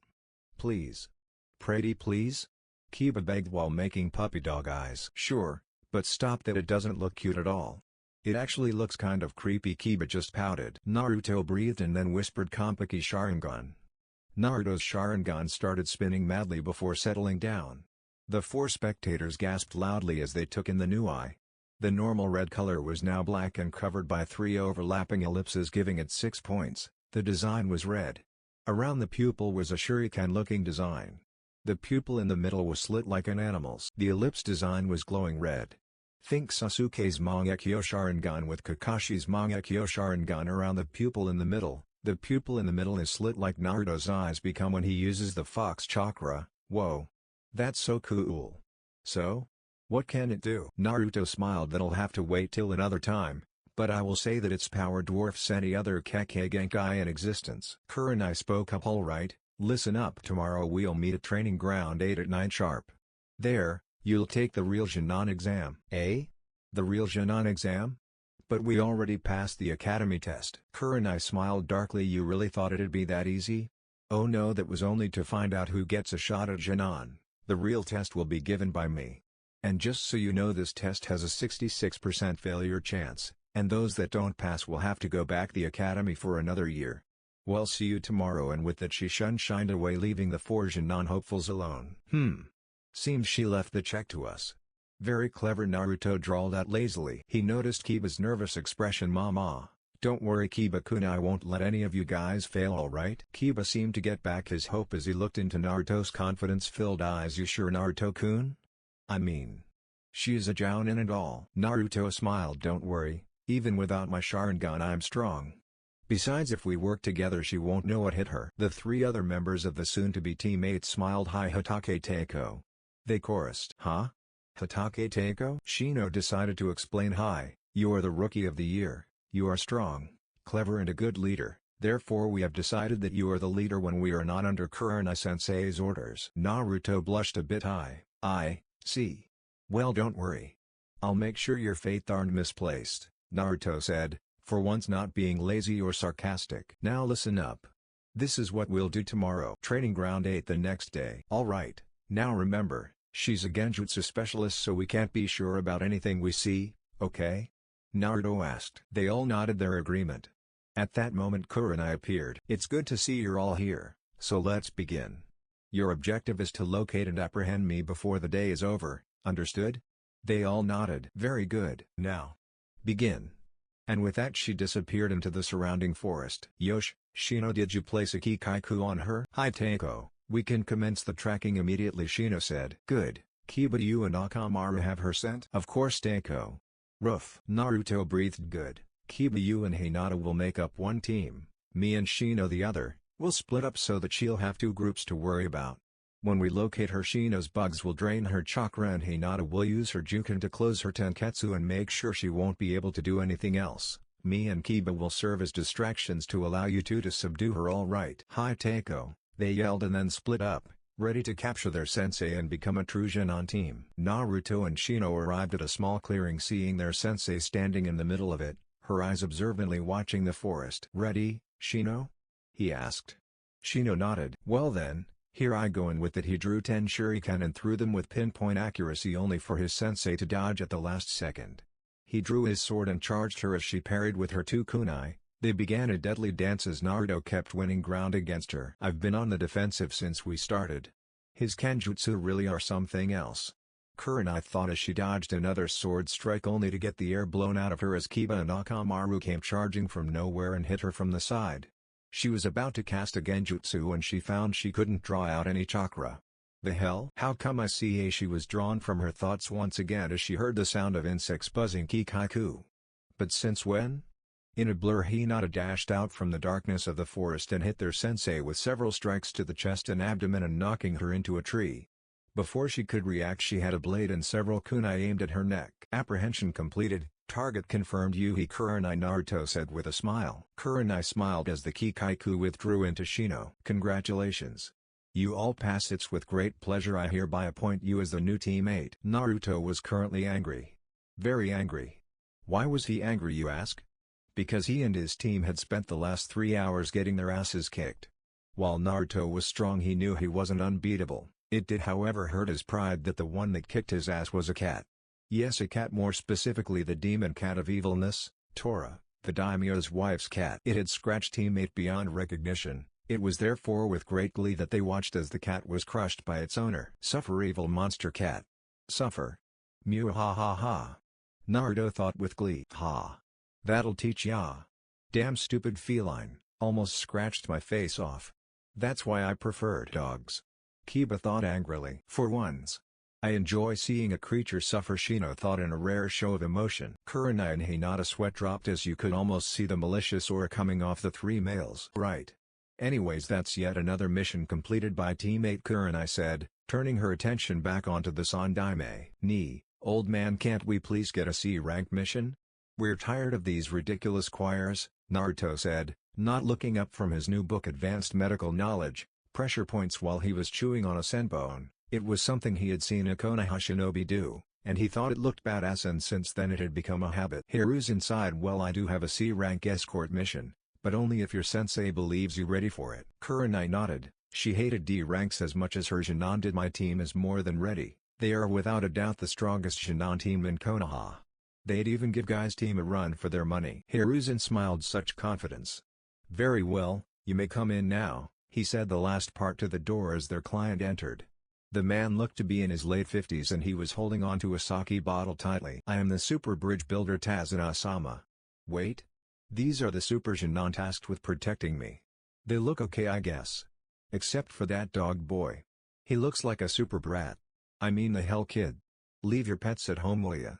Please. Pretty please?" Kiba begged while making puppy dog eyes. "Sure, but stop that, it doesn't look cute at all. It actually looks kind of creepy." Kiba just pouted. Naruto breathed and then whispered, "Kompaki Sharingan." Naruto's Sharingan started spinning madly before settling down. The four spectators gasped loudly as they took in the new eye. The normal red color was now black and covered by three overlapping ellipses, giving it 6 points. The design was red. Around the pupil was a shuriken-looking design. The pupil in the middle was slit like an animal's. The ellipse design was glowing red. Think Sasuke's Mangekyo Sharingan with Kakashi's Mangekyo Sharingan around the pupil in the middle. The pupil in the middle is slit like Naruto's eyes become when he uses the Fox Chakra. Whoa. That's so cool. So? What can it do? Naruto smiled. "That'll have to wait till another time, but I will say that its power dwarfs any other Kekkei Genkai in existence." Kurenai spoke up. "Alright, listen up. Tomorrow we'll meet at training ground 8 at 9 sharp. There, you'll take the real Genin exam." "Eh? The real Genin exam? But we already passed the academy test." Kurenai smiled darkly. "You really thought it'd be that easy? Oh no, that was only to find out who gets a shot at Genin. The real test will be given by me. And just so you know, this test has a 66% failure chance, and those that don't pass will have to go back the academy for another year. Well, see you tomorrow." And with that she shined away, leaving the four Genin hopefuls alone. Seems she left the check to us. Very clever." Naruto drawled out lazily. He noticed Kiba's nervous expression. "Mama, don't worry Kiba-kun, I won't let any of you guys fail, alright?" Kiba seemed to get back his hope as he looked into Naruto's confidence-filled eyes. "You sure, Naruto-kun? I mean, She is a jounin and all. Naruto smiled. Don't worry, even without my Sharingan I'm strong. Besides, if we work together she won't know what hit her. The three other members of the soon-to-be teammates smiled. Hi Hatake Teiko. They chorused. Huh? Hatake Teiko? Shino decided to explain. Hi, you are the rookie of the year, you are strong, clever and a good leader, therefore we have decided that you are the leader when we are not under Kurenai-sensei's orders. Naruto blushed a bit. I see. Well, don't worry. I'll make sure your faith aren't misplaced, Naruto said, for once not being lazy or sarcastic. Now listen up. This is what we'll do tomorrow. Training ground 8 the next day. Alright, now remember, she's a genjutsu specialist so we can't be sure about anything we see, okay? Naruto asked. They all nodded their agreement. At that moment Kurenai appeared. It's good to see you're all here, so let's begin. Your objective is to locate and apprehend me before the day is over, understood? They all nodded. Very good. Now, begin. And with that she disappeared into the surrounding forest. Yosh, Shino, did you place a Kikaiku on her? Hi Teiko, we can commence the tracking immediately, Shino said. Good. Kiba, you and Akamaru have her scent? Of course Teiko. Roof. Naruto breathed. Good. Kiba, you and Hinata will make up one team, me and Shino the other. We'll split up so that she'll have two groups to worry about. When we locate her, Shino's bugs will drain her chakra and Hinata will use her Juken to close her Tenketsu and make sure she won't be able to do anything else. Me and Kiba will serve as distractions to allow you two to subdue her. All right. Hi Teiko, they yelled and then split up, ready to capture their sensei and become a true Genin team. Naruto and Shino arrived at a small clearing, seeing their sensei standing in the middle of it, her eyes observantly watching the forest. Ready, Shino? He asked. Shino nodded. Well then, here I go, and with it he drew 10 shuriken and threw them with pinpoint accuracy only for his sensei to dodge at the last second. He drew his sword and charged her as she parried with her two kunai. They began a deadly dance as Naruto kept winning ground against her. I've been on the defensive since we started. His kenjutsu really are something else. Kurenai thought as she dodged another sword strike only to get the air blown out of her as Kiba and Akamaru came charging from nowhere and hit her from the side. She was about to cast a genjutsu when she found she couldn't draw out any chakra. The hell? How come? I see. She was drawn from her thoughts once again as she heard the sound of insects buzzing. Kikaiku. But since when? In a blur Hinata dashed out from the darkness of the forest and hit their sensei with several strikes to the chest and abdomen and knocking her into a tree. Before she could react she had a blade and several kunai aimed at her neck. Apprehension completed, target confirmed. Yuhi Kurenai, Naruto said with a smile. Kurenai smiled as the Kikaiku withdrew into Shino. Congratulations. You all pass. It's with great pleasure I hereby appoint you as the new teammate. Naruto was currently angry. Very angry. Why was he angry, you ask? Because he and his team had spent the last 3 hours getting their asses kicked. While Naruto was strong he knew he wasn't unbeatable. It did however hurt his pride that the one that kicked his ass was a cat. Yes, a cat, more specifically the demon cat of evilness, Tora, the daimyo's wife's cat. It had scratched teammate beyond recognition. It was therefore with great glee that they watched as the cat was crushed by its owner. Suffer, evil monster cat. Suffer. Mew, ha ha ha. Naruto thought with glee. Ha. That'll teach ya. Damn stupid feline, almost scratched my face off. That's why I preferred dogs. Kiba thought angrily. For once, I enjoy seeing a creature suffer, Shino thought in a rare show of emotion. Kurenai and Hinata sweat dropped as you could almost see the malicious aura coming off the three males. Right. Anyways, that's yet another mission completed by teammate Kurenai said, turning her attention back onto the Sandaime. Ni, old man, can't we please get a C-rank mission? We're tired of these ridiculous choirs, Naruto said, not looking up from his new book Advanced Medical Knowledge, Pressure Points, while he was chewing on a senbone. It was something he had seen a Konoha shinobi do, and he thought it looked badass, and since then it had become a habit. Hiru's sighed. Well, I do have a C-rank escort mission, but only if your sensei believes you ready for it. Kurenai nodded. She hated D ranks as much as her Genin did. My team is more than ready. They are without a doubt the strongest Genin team in Konoha. They'd even give Guy's team a run for their money. Hiruzen smiled such confidence. Very well, you may come in now, he said the last part to the door as their client entered. The man looked to be in his late 50s and he was holding on to a sake bottle tightly. I am the super bridge builder Tazuna-sama. Wait? These are the super Genin tasked with protecting me. They look okay, I guess. Except for that dog boy. He looks like a super brat. I mean, the hell, kid. Leave your pets at home, will ya?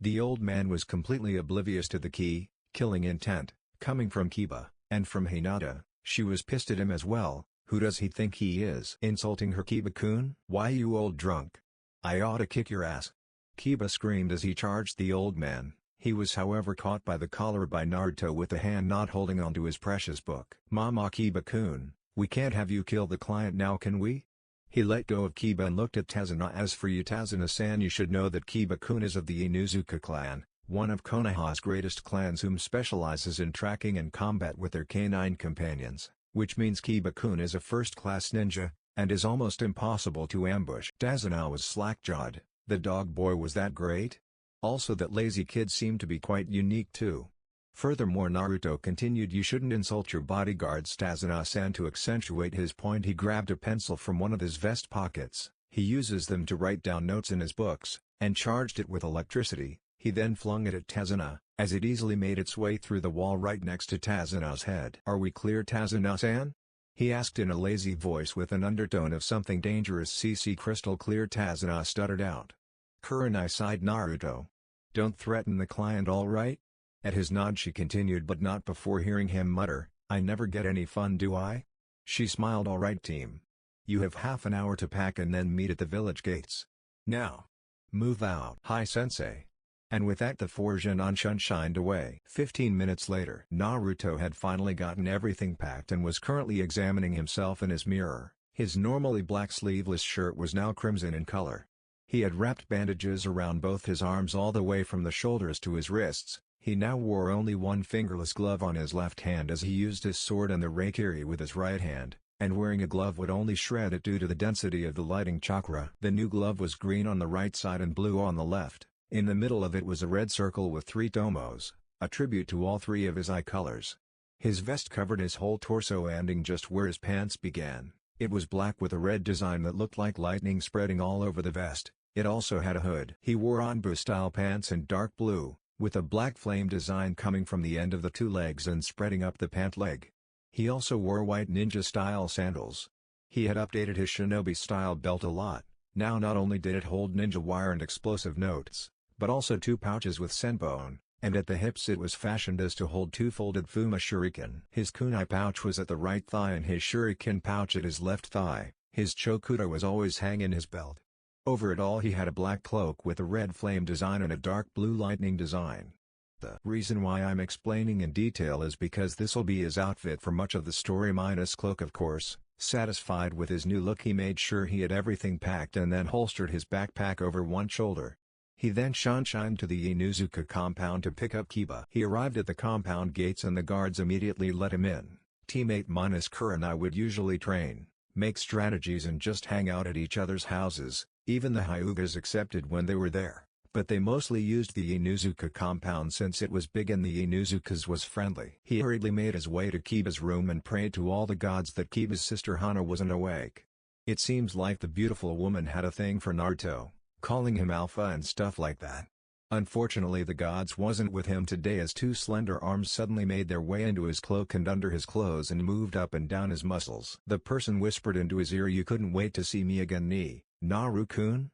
The old man was completely oblivious to the killing intent, coming from Kiba, and from Hinata. She was pissed at him as well. Who does he think he is? Insulting her, Kiba-kun? Why, you old drunk? I ought to kick your ass. Kiba screamed as he charged the old man. He was however caught by the collar by Naruto with the hand not holding onto his precious book. Mama, Kiba-kun, we can't have you kill the client now, can we? He let go of Kiba and looked at Tazuna. As for you, Tazuna-san, you should know that Kiba-kun is of the Inuzuka clan, one of Konoha's greatest clans, whom specializes in tracking and combat with their canine companions, which means Kiba-kun is a first-class ninja, and is almost impossible to ambush. Tazuna was slack-jawed. The dog boy was that great? Also, that lazy kid seemed to be quite unique too. Furthermore, Naruto continued, you shouldn't insult your bodyguards, Tazuna-san. To accentuate his point, he grabbed a pencil from one of his vest pockets. He uses them to write down notes in his books, and charged it with electricity. He then flung it at Tazuna, as it easily made its way through the wall right next to Tazuna's head. Are we clear, Tazuna-san? He asked in a lazy voice with an undertone of something dangerous. CC crystal clear, Tazuna stuttered out. Kurenai sighed. Naruto. Don't threaten the client, all right? At his nod she continued, but not before hearing him mutter, I never get any fun, do I? She smiled. All right, team. You have half an hour to pack and then meet at the village gates. Now. Move out. Hi, sensei. And with that the four Genin shined away. 15 minutes later, Naruto had finally gotten everything packed and was currently examining himself in his mirror. His normally black sleeveless shirt was now crimson in color. He had wrapped bandages around both his arms all the way from the shoulders to his wrists. He now wore only one fingerless glove on his left hand as he used his sword and the Raikiri with his right hand, and wearing a glove would only shred it due to the density of the lighting chakra. The new glove was green on the right side and blue on the left. In the middle of it was a red circle with 3 tomos, a tribute to all 3 of his eye colors. His vest covered his whole torso, ending just where his pants began. It was black with a red design that looked like lightning spreading all over the vest. It also had a hood. He wore Anbu-style pants in dark blue, with a black flame design coming from the end of the 2 legs and spreading up the pant leg. He also wore white ninja-style sandals. He had updated his shinobi-style belt a lot. Now not only did it hold ninja wire and explosive notes, but also 2 pouches with senbon, and at the hips it was fashioned as to hold 2 folded Fuma shuriken. His kunai pouch was at the right thigh and his shuriken pouch at his left thigh. His chokudo was always hang in his belt. Over it all he had a black cloak with a red flame design and a dark blue lightning design. The reason why I'm explaining in detail is because this'll be his outfit for much of the story minus cloak, of course. Satisfied with his new look, he made sure he had everything packed and then holstered his backpack over one shoulder. He then shined to the Inuzuka compound to pick up Kiba. He arrived at the compound gates and the guards immediately let him in. Teammate minus Kurenai would usually train, make strategies and just hang out at each other's houses. Even the Hyugas accepted when they were there, but they mostly used the Inuzuka compound since it was big and the Inuzukas was friendly. He hurriedly made his way to Kiba's room and prayed to all the gods that Kiba's sister Hana wasn't awake. It seems like the beautiful woman had a thing for Naruto, calling him alpha and stuff like that. Unfortunately the gods wasn't with him today, as 2 slender arms suddenly made their way into his cloak and under his clothes and moved up and down his muscles. The person whispered into his ear, you couldn't wait to see me again, ni, Naru-kun?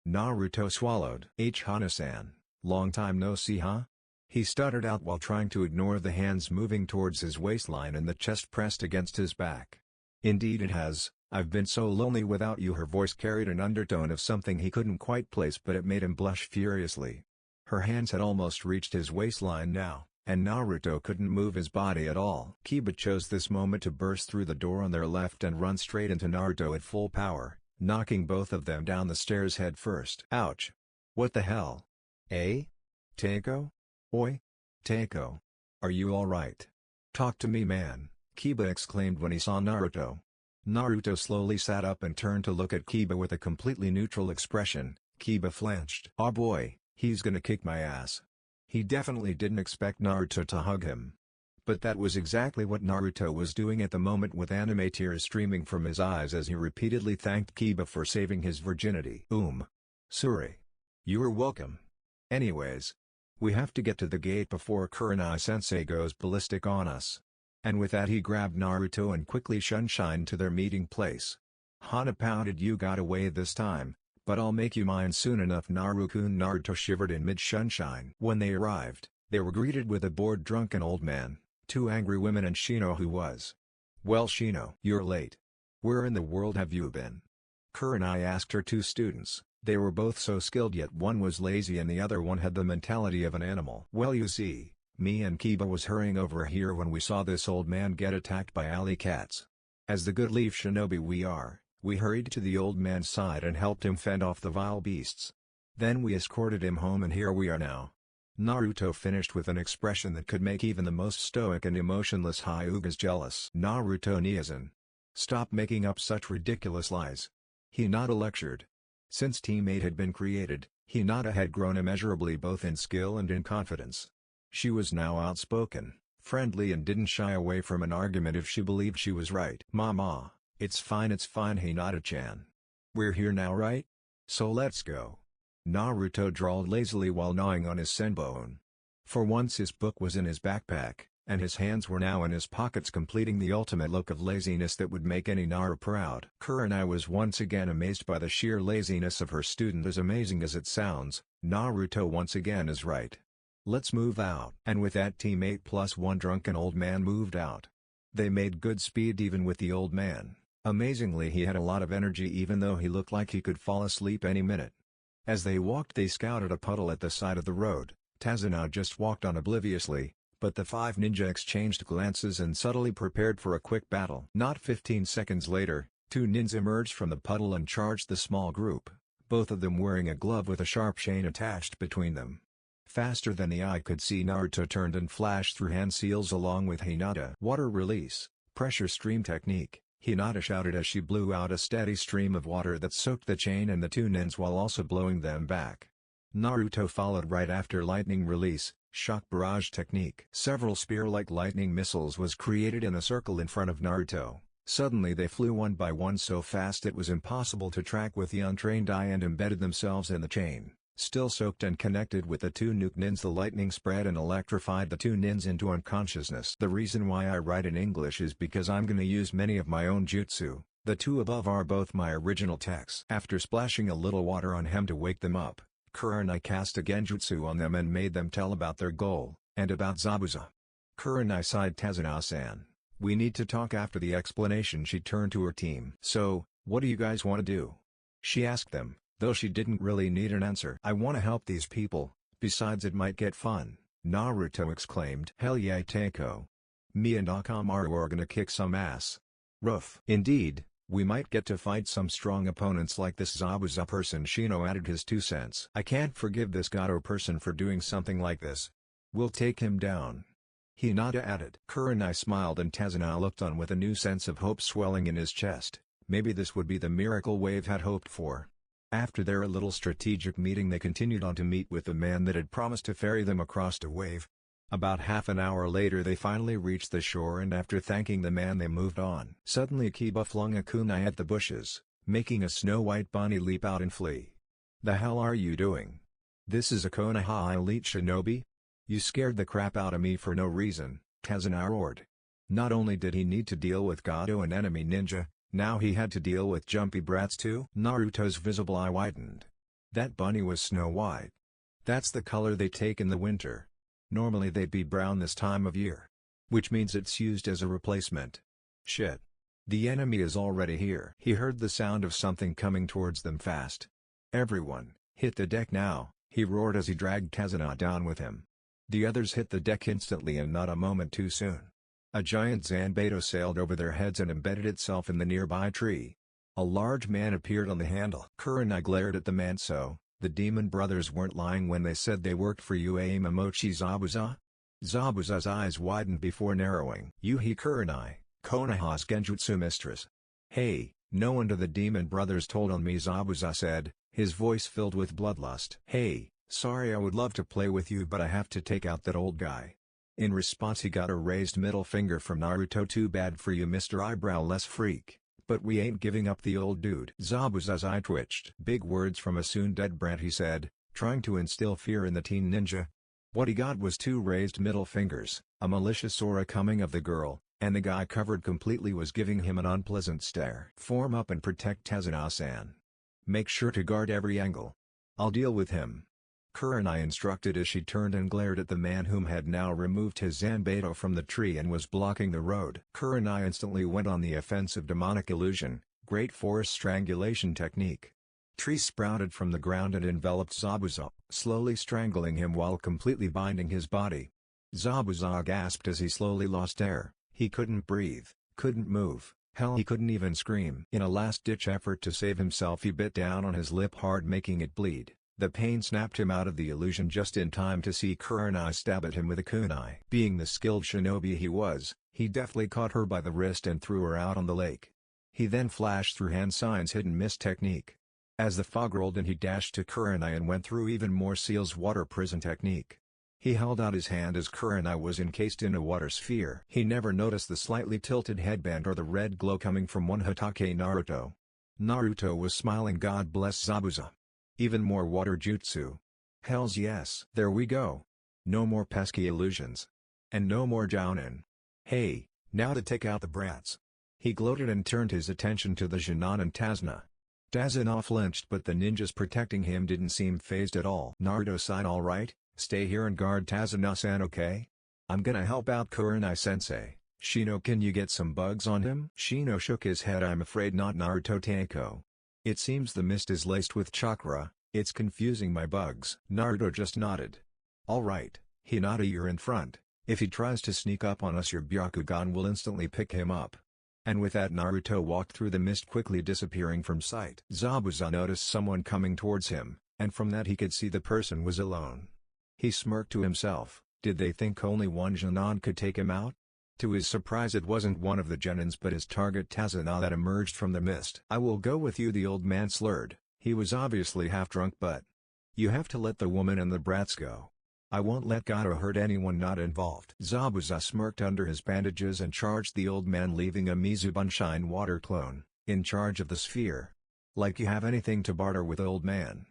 Naruto swallowed. Hana-san, long time no see, huh? He stuttered out while trying to ignore the hands moving towards his waistline and the chest pressed against his back. Indeed it has. I've been so lonely without you. Her voice carried an undertone of something he couldn't quite place, but it made him blush furiously. Her hands had almost reached his waistline now, and Naruto couldn't move his body at all. Kiba chose this moment to burst through the door on their left and run straight into Naruto at full power, knocking both of them down the stairs head first. Ouch! What the hell? Eh? Teiko? Oi? Teiko? Are you alright? Talk to me, man, Kiba exclaimed when he saw Naruto. Naruto slowly sat up and turned to look at Kiba with a completely neutral expression. Kiba flinched. Oh boy, he's gonna kick my ass. He definitely didn't expect Naruto to hug him. But that was exactly what Naruto was doing at the moment, with anime tears streaming from his eyes as he repeatedly thanked Kiba for saving his virginity. Sorry. You're welcome. Anyways, we have to get to the gate before Kurenai-sensei goes ballistic on us. And with that he grabbed Naruto and quickly shined to their meeting place. Hana pouted, you got away this time, But I'll make you mine soon enough. Naruto shivered in mid-sunshine. When they arrived, they were greeted with a bored drunken old man, 2 angry women and Shino who was. "Well Shino, you're late. Where in the world have you been?" Kurenai asked her 2 students. They were both so skilled, yet one was lazy and the other one had the mentality of an animal. "Well, you see, me and Kiba was hurrying over here when we saw this old man get attacked by alley cats. As the good leaf shinobi we are, we hurried to the old man's side and helped him fend off the vile beasts. Then we escorted him home and here we are now." Naruto finished with an expression that could make even the most stoic and emotionless Hyugas jealous. "Naruto Niazan. Stop making up such ridiculous lies." Hinata lectured. Since Teammate had been created, Hinata had grown immeasurably both in skill and in confidence. She was now outspoken, friendly and didn't shy away from an argument if she believed she was right. "Mama, it's fine Hinata-chan. We're here now, right? So let's go." Naruto drawled lazily while gnawing on his senbone. For once his book was in his backpack, and his hands were now in his pockets, completing the ultimate look of laziness that would make any Naru proud. Kurenai was once again amazed by the sheer laziness of her student. As amazing as it sounds, Naruto once again is right. "Let's move out." And with that, Teammate plus 1 drunken old man moved out. They made good speed even with the old man. Amazingly, he had a lot of energy even though he looked like he could fall asleep any minute. As they walked, they scouted a puddle at the side of the road. Tazuna just walked on obliviously, but the 5 ninja exchanged glances and subtly prepared for a quick battle. Not 15 seconds later, 2 ninjas emerged from the puddle and charged the small group, both of them wearing a glove with a sharp chain attached between them. Faster than the eye could see, Naruto turned and flashed through hand seals along with Hinata. "Water release, pressure stream technique," Hinata shouted as she blew out a steady stream of water that soaked the chain and the 2 ninjas while also blowing them back. Naruto followed right after. "Lightning release, shock barrage technique." Several spear-like lightning missiles was created in a circle in front of Naruto. Suddenly they flew one by one so fast it was impossible to track with the untrained eye and embedded themselves in the chain. Still soaked and connected with the 2 nuke ninjas, the lightning spread and electrified the 2 ninjas into unconsciousness. The reason why I write in English is because I'm gonna use many of my own jutsu. The 2 above are both my original texts. After splashing a little water on him to wake them up, Kurenai cast a genjutsu on them and made them tell about their goal, and about Zabuza. Kurenai sighed. "Tazuna-san, we need to talk." After the explanation, she turned to her team. "So, what do you guys want to do?" she asked them, though she didn't really need an answer. "I want to help these people, besides it might get fun," Naruto exclaimed. "Hell yeah Teiko. Me and Akamaru are gonna kick some ass." "Roof. Indeed, we might get to fight some strong opponents like this Zabuza person." Shino added his 2 cents. "I can't forgive this Gato person for doing something like this. We'll take him down," Hinata added. Kurenai smiled and Tazuna looked on with a new sense of hope swelling in his chest. Maybe this would be the miracle Wave had hoped for. After their little strategic meeting, they continued on to meet with the man that had promised to ferry them across to Wave. About half an hour later they finally reached the shore, and after thanking the man they moved on. Suddenly Kiba flung a kunai at the bushes, making a snow-white bunny leap out and flee. "The hell are you doing? This is a Konoha elite shinobi? You scared the crap out of me for no reason," Tazuna roared. Not only did he need to deal with Gato and enemy ninja, now he had to deal with jumpy brats too. Naruto's visible eye widened. That bunny was snow-white. That's the color they take in the winter. Normally they'd be brown this time of year. Which means it's used as a replacement. Shit. The enemy is already here. He heard the sound of something coming towards them fast. "Everyone, hit the deck now," he roared as he dragged Tazuna down with him. The others hit the deck instantly and not a moment too soon. A giant Zanbato sailed over their heads and embedded itself in the nearby tree. A large man appeared on the handle. Kurenai glared at the man. "So, the demon brothers weren't lying when they said they worked for Uemochi Zabuza?" Zabuza's eyes widened before narrowing. "Yuhi Kurenai, Konoha's genjutsu mistress." "Hey, no wonder the demon brothers told on me," Zabuza said, his voice filled with bloodlust. "Hey, sorry, I would love to play with you but I have to take out that old guy." In response he got a raised middle finger from Naruto. "Too bad for you, Mr. Eyebrowless Freak, but we ain't giving up the old dude." Zabuza's eye twitched. "Big words from a soon-dead brat," he said, trying to instill fear in the teen ninja. What he got was 2 raised middle fingers, a malicious aura coming of the girl, and the guy covered completely was giving him an unpleasant stare. "Form up and protect Tazuna-san." Make sure to guard every angle. I'll deal with him. Kurenai instructed as she turned and glared at the man whom had now removed his Zanbato from the tree and was blocking the road. Kurenai instantly went on the offensive. Demonic illusion, great force strangulation technique. Tree sprouted from the ground and enveloped Zabuza, slowly strangling him while completely binding his body. Zabuza gasped as he slowly lost air. He couldn't breathe, couldn't move, hell he couldn't even scream. In a last-ditch effort to save himself he bit down on his lip hard, making it bleed. The pain snapped him out of the illusion just in time to see Kurenai stab at him with a kunai. Being the skilled shinobi he was, he deftly caught her by the wrist and threw her out on the lake. He then flashed through hand signs hidden mist technique. As the fog rolled in he dashed to Kurenai and went through even more seals water prison technique. He held out his hand as Kurenai was encased in a water sphere. He never noticed the slightly tilted headband or the red glow coming from one Hatake Naruto. Naruto was smiling. God bless Zabuza. Even more water jutsu. Hells yes. There we go. No more pesky illusions. And no more jounin. Hey, now to take out the brats. He gloated and turned his attention to the Jinan and Tazuna. Tazuna flinched, but the ninjas protecting him didn't seem fazed at all. Naruto sighed. Alright, stay here and guard Tazuna-san, okay? I'm gonna help out Kurenai-sensei. Shino, can you get some bugs on him? Shino shook his head. I'm afraid not, Naruto Teiko. It seems the mist is laced with chakra, it's confusing my bugs. Naruto just nodded. Alright, Hinata, you're in front. If he tries to sneak up on us your Byakugan will instantly pick him up. And with that Naruto walked through the mist, quickly disappearing from sight. Zabuza noticed someone coming towards him, and from that he could see the person was alone. He smirked to himself, did they think only one Jinan could take him out? To his surprise it wasn't one of the Genins but his target Tazuna that emerged from the mist. I will go with you, the old man slurred. He was obviously half drunk, but you have to let the woman and the brats go. I won't let Gato hurt anyone not involved. Zabuza smirked under his bandages and charged the old man, leaving a Mizubanshine water clone in charge of the sphere. Like you have anything to barter with, old man.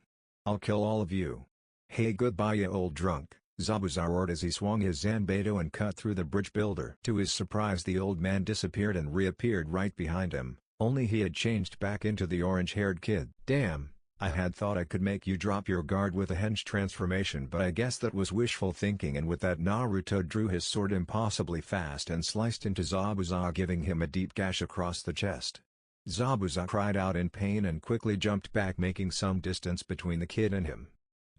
I'll kill all of you. Hey, goodbye you old drunk, Zabuza roared as he swung his Zanbato and cut through the bridge builder. To his surprise the old man disappeared and reappeared right behind him, only he had changed back into the orange-haired kid. Damn, I had thought I could make you drop your guard with a hench transformation, but I guess that was wishful thinking. And with that Naruto drew his sword impossibly fast and sliced into Zabuza, giving him a deep gash across the chest. Zabuza cried out in pain and quickly jumped back, making some distance between the kid and him.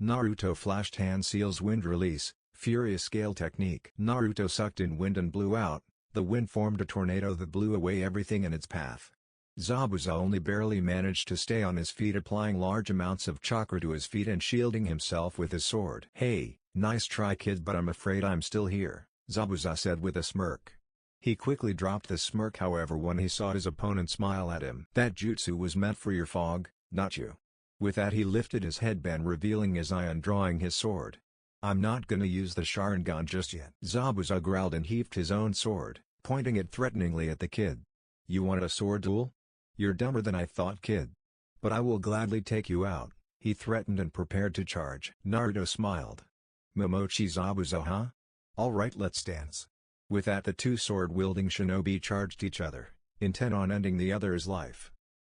Naruto flashed hand seals wind release, furious scale technique. Naruto sucked in wind and blew out. The wind formed a tornado that blew away everything in its path. Zabuza only barely managed to stay on his feet, applying large amounts of chakra to his feet and shielding himself with his sword. Hey, nice try kid, but I'm afraid I'm still here, Zabuza said with a smirk. He quickly dropped the smirk however when he saw his opponent smile at him. That jutsu was meant for your fog, not you. With that he lifted his headband, revealing his eye and drawing his sword. I'm not gonna use the Sharingan just yet. Zabuza growled and heaved his own sword, pointing it threateningly at the kid. You want a sword duel? You're dumber than I thought, kid. But I will gladly take you out, he threatened and prepared to charge. Naruto smiled. Momochi Zabuza, huh? Alright, let's dance. With that the two sword-wielding shinobi charged each other, intent on ending the other's life.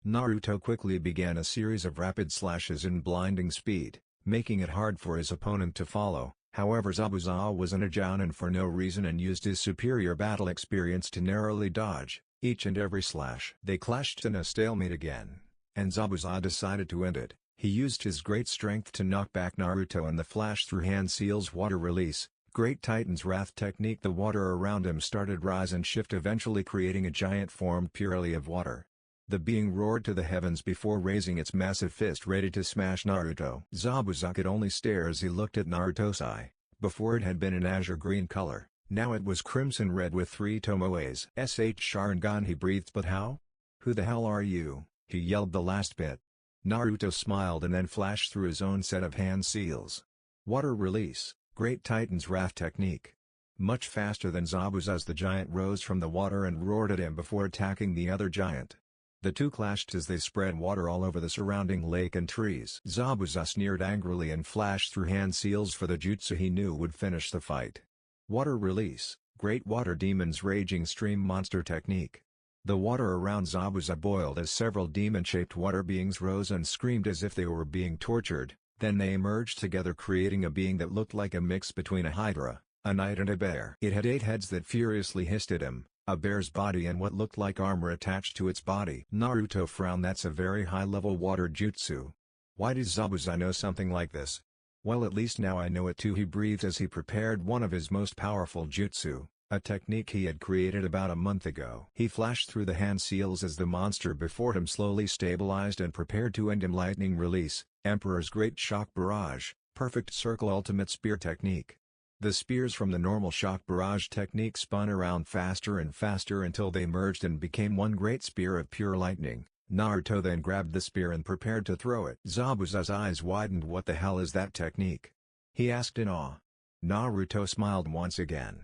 Naruto quickly began a series of rapid slashes in blinding speed, making it hard for his opponent to follow. However, Zabuza was in a jounin for no reason and used his superior battle experience to narrowly dodge each and every slash. They clashed in a stalemate again, and Zabuza decided to end it. He used his great strength to knock back Naruto and the flash through hand seals water release, Great Titan's Wrath technique. The water around him started rise and shift, eventually creating a giant formed purely of water. The being roared to the heavens before raising its massive fist ready to smash Naruto. Zabuza could only stare as he looked at Naruto's eye. Before it had been an azure green color, now it was crimson red with 3 tomoes. Sharingan, he breathed. But how? Who the hell are you? He yelled the last bit. Naruto smiled and then flashed through his own set of hand seals. Water release, Great Titan's Wrath technique. Much faster than Zabuza's, the giant rose from the water and roared at him before attacking the other giant. The two clashed as they spread water all over the surrounding lake and trees. Zabuza sneered angrily and flashed through hand seals for the jutsu he knew would finish the fight. Water release, Great Water Demon's Raging Stream Monster technique. The water around Zabuza boiled as several demon-shaped water beings rose and screamed as if they were being tortured, then they emerged together creating a being that looked like a mix between a hydra, a knight and a bear. It had 8 heads that furiously hissed at him, a bear's body and what looked like armor attached to its body. Naruto frowned. That's a very high-level water jutsu. Why does Zabuza know something like this? Well, at least now I know it too, he breathed as he prepared one of his most powerful jutsu, a technique he had created about a month ago. He flashed through the hand seals as the monster before him slowly stabilized and prepared to end him. Lightning release, Emperor's Great Shock Barrage, Perfect Circle Ultimate Spear Technique. The spears from the normal shock barrage technique spun around faster and faster until they merged and became one great spear of pure lightning. Naruto then grabbed the spear and prepared to throw it. Zabuza's eyes widened. What the hell is that technique? He asked in awe. Naruto smiled once again.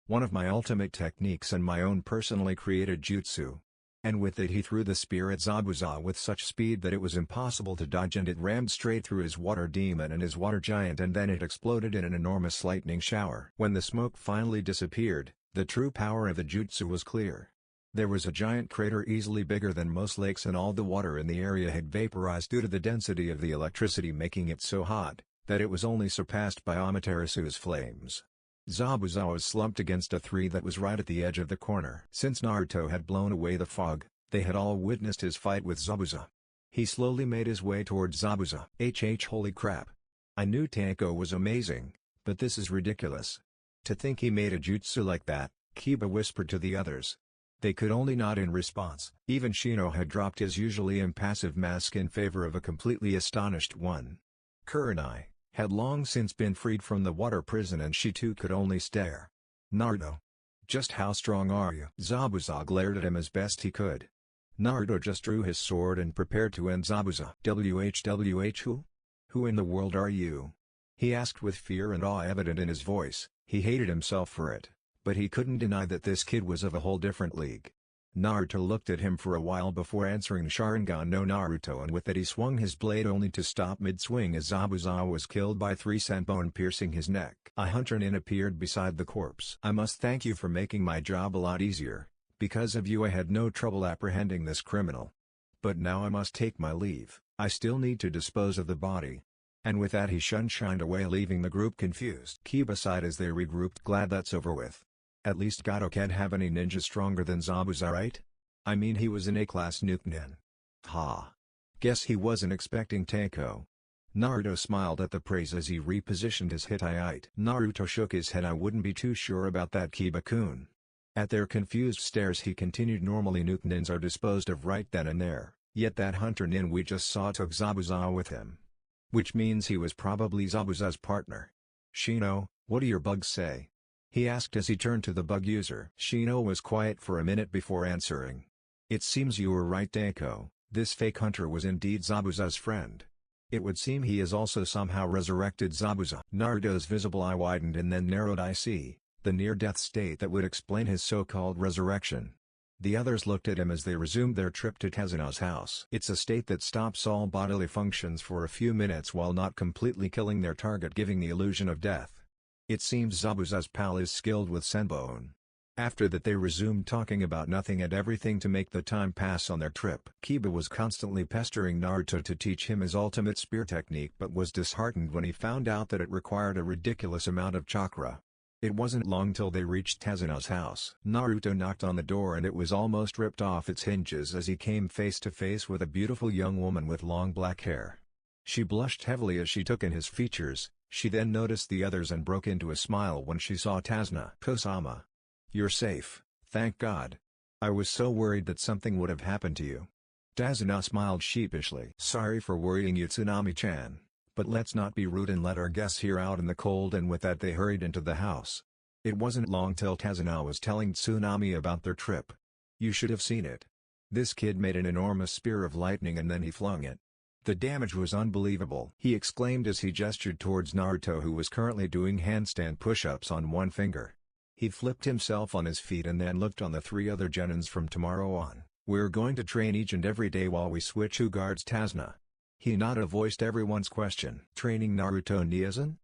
One of my ultimate techniques and my own personally created jutsu. And with it he threw the spear at Zabuza with such speed that it was impossible to dodge, and it rammed straight through his water demon and his water giant, and then it exploded in an enormous lightning shower. When the smoke finally disappeared, the true power of the jutsu was clear. There was a giant crater easily bigger than most lakes, and all the water in the area had vaporized due to the density of the electricity, making it so hot that it was only surpassed by Amaterasu's flames. Zabuza was slumped against a tree that was right at the edge of the corner. Since Naruto had blown away the fog, they had all witnessed his fight with Zabuza. He slowly made his way towards Zabuza. Holy crap. I knew Tanko was amazing, but this is ridiculous. To think he made a jutsu like that, Kiba whispered to the others. They could only nod in response. Even Shino had dropped his usually impassive mask in favor of a completely astonished one. Kurenai had long since been freed from the water prison, and she too could only stare. Naruto. Just how strong are you? Zabuza glared at him as best he could. Naruto just drew his sword and prepared to end Zabuza. Who? Who in the world are you? He asked with fear and awe evident in his voice. He hated himself for it, but he couldn't deny that this kid was of a whole different league. Naruto looked at him for a while before answering Sharingan no Naruto, and with it he swung his blade only to stop mid-swing as Zabuza was killed by 3 senbon piercing his neck. A hunter nin appeared beside the corpse. I must thank you for making my job a lot easier. Because of you I had no trouble apprehending this criminal. But now I must take my leave. I still need to dispose of the body. And with that he shined away, leaving the group confused. Kiba sighed as they regrouped. Glad that's over with. At least Gato can't have any ninja stronger than Zabuza, right? I mean, he was an A-class nuke nin. Ha. Guess he wasn't expecting Tanko. Naruto smiled at the praise as he repositioned his Hittite. Naruto shook his head. I wouldn't be too sure about that, Kiba-kun. At their confused stares he continued. Normally nuke nins are disposed of right then and there, yet that hunter nin we just saw took Zabuza with him. Which means he was probably Zabuza's partner. Shino, what do your bugs say? He asked as he turned to the bug user. Shino was quiet for a minute before answering. It seems you were right, Tanko. This fake hunter was indeed Zabuza's friend. It would seem he has also somehow resurrected Zabuza. Naruto's visible eye widened and then narrowed. I see, the near-death state that would explain his so-called resurrection. The others looked at him as they resumed their trip to Tezuna's house. It's a state that stops all bodily functions for a few minutes while not completely killing their target, giving the illusion of death. It seems Zabuza's pal is skilled with senbon. After that they resumed talking about nothing and everything to make the time pass on their trip. Kiba was constantly pestering Naruto to teach him his ultimate spear technique, but was disheartened when he found out that it required a ridiculous amount of chakra. It wasn't long till they reached Tezuna's house. Naruto knocked on the door and it was almost ripped off its hinges as he came face to face with a beautiful young woman with long black hair. She blushed heavily as she took in his features. She then noticed the others and broke into a smile when she saw Tazuna. Kosama. You're safe, thank God. I was so worried that something would have happened to you. Tazuna smiled sheepishly. Sorry for worrying you, Tsunami-chan, but let's not be rude and let our guests here out in the cold. And with that they hurried into the house. It wasn't long till Tazuna was telling Tsunami about their trip. You should have seen it. This kid made an enormous spear of lightning and then he flung it. The damage was unbelievable, he exclaimed as he gestured towards Naruto, who was currently doing handstand push-ups on one finger. He flipped himself on his feet and then looked on the 3 other genins. From tomorrow on, we're going to train each and every day while we switch who guards Tazuna. Hinata voiced everyone's question. Training Naruto Niazan?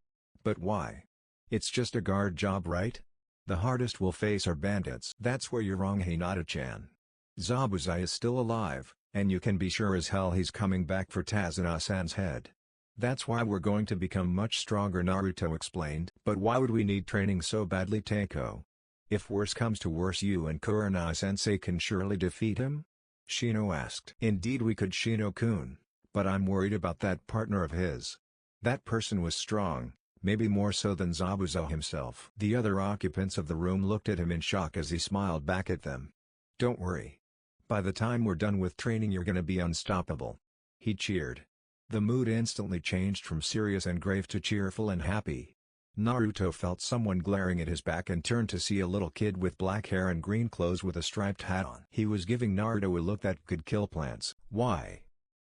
But why? It's just a guard job, right? The hardest we'll face are bandits. That's where you're wrong, Hinata-chan. Zabuza is still alive, and you can be sure as hell he's coming back for Tazuna-san's head. That's why we're going to become much stronger, Naruto explained. But why would we need training so badly, Teiko? If worse comes to worse, you and Kurenai-sensei can surely defeat him? Shino asked. Indeed we could, Shino-kun, but I'm worried about that partner of his. That person was strong, maybe more so than Zabuza himself. The other occupants of the room looked at him in shock as he smiled back at them. Don't worry. By the time we're done with training you're gonna be unstoppable. He cheered. The mood instantly changed from serious and grave to cheerful and happy. Naruto felt someone glaring at his back and turned to see a little kid with black hair and green clothes with a striped hat on. He was giving Naruto a look that could kill plants. Why?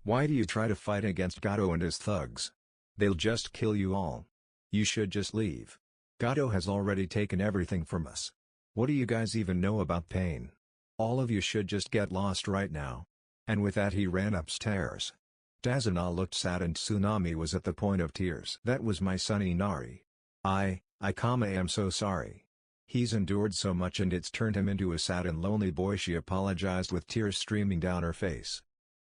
Why do you try to fight against Gato and his thugs? They'll just kill you all. You should just leave. Gato has already taken everything from us. What do you guys even know about pain? All of you should just get lost right now. And with that he ran upstairs. Tazuna looked sad and Tsunami was at the point of tears. That was my son Inari. I am so sorry. He's endured so much and it's turned him into a sad and lonely boy, she apologized with tears streaming down her face.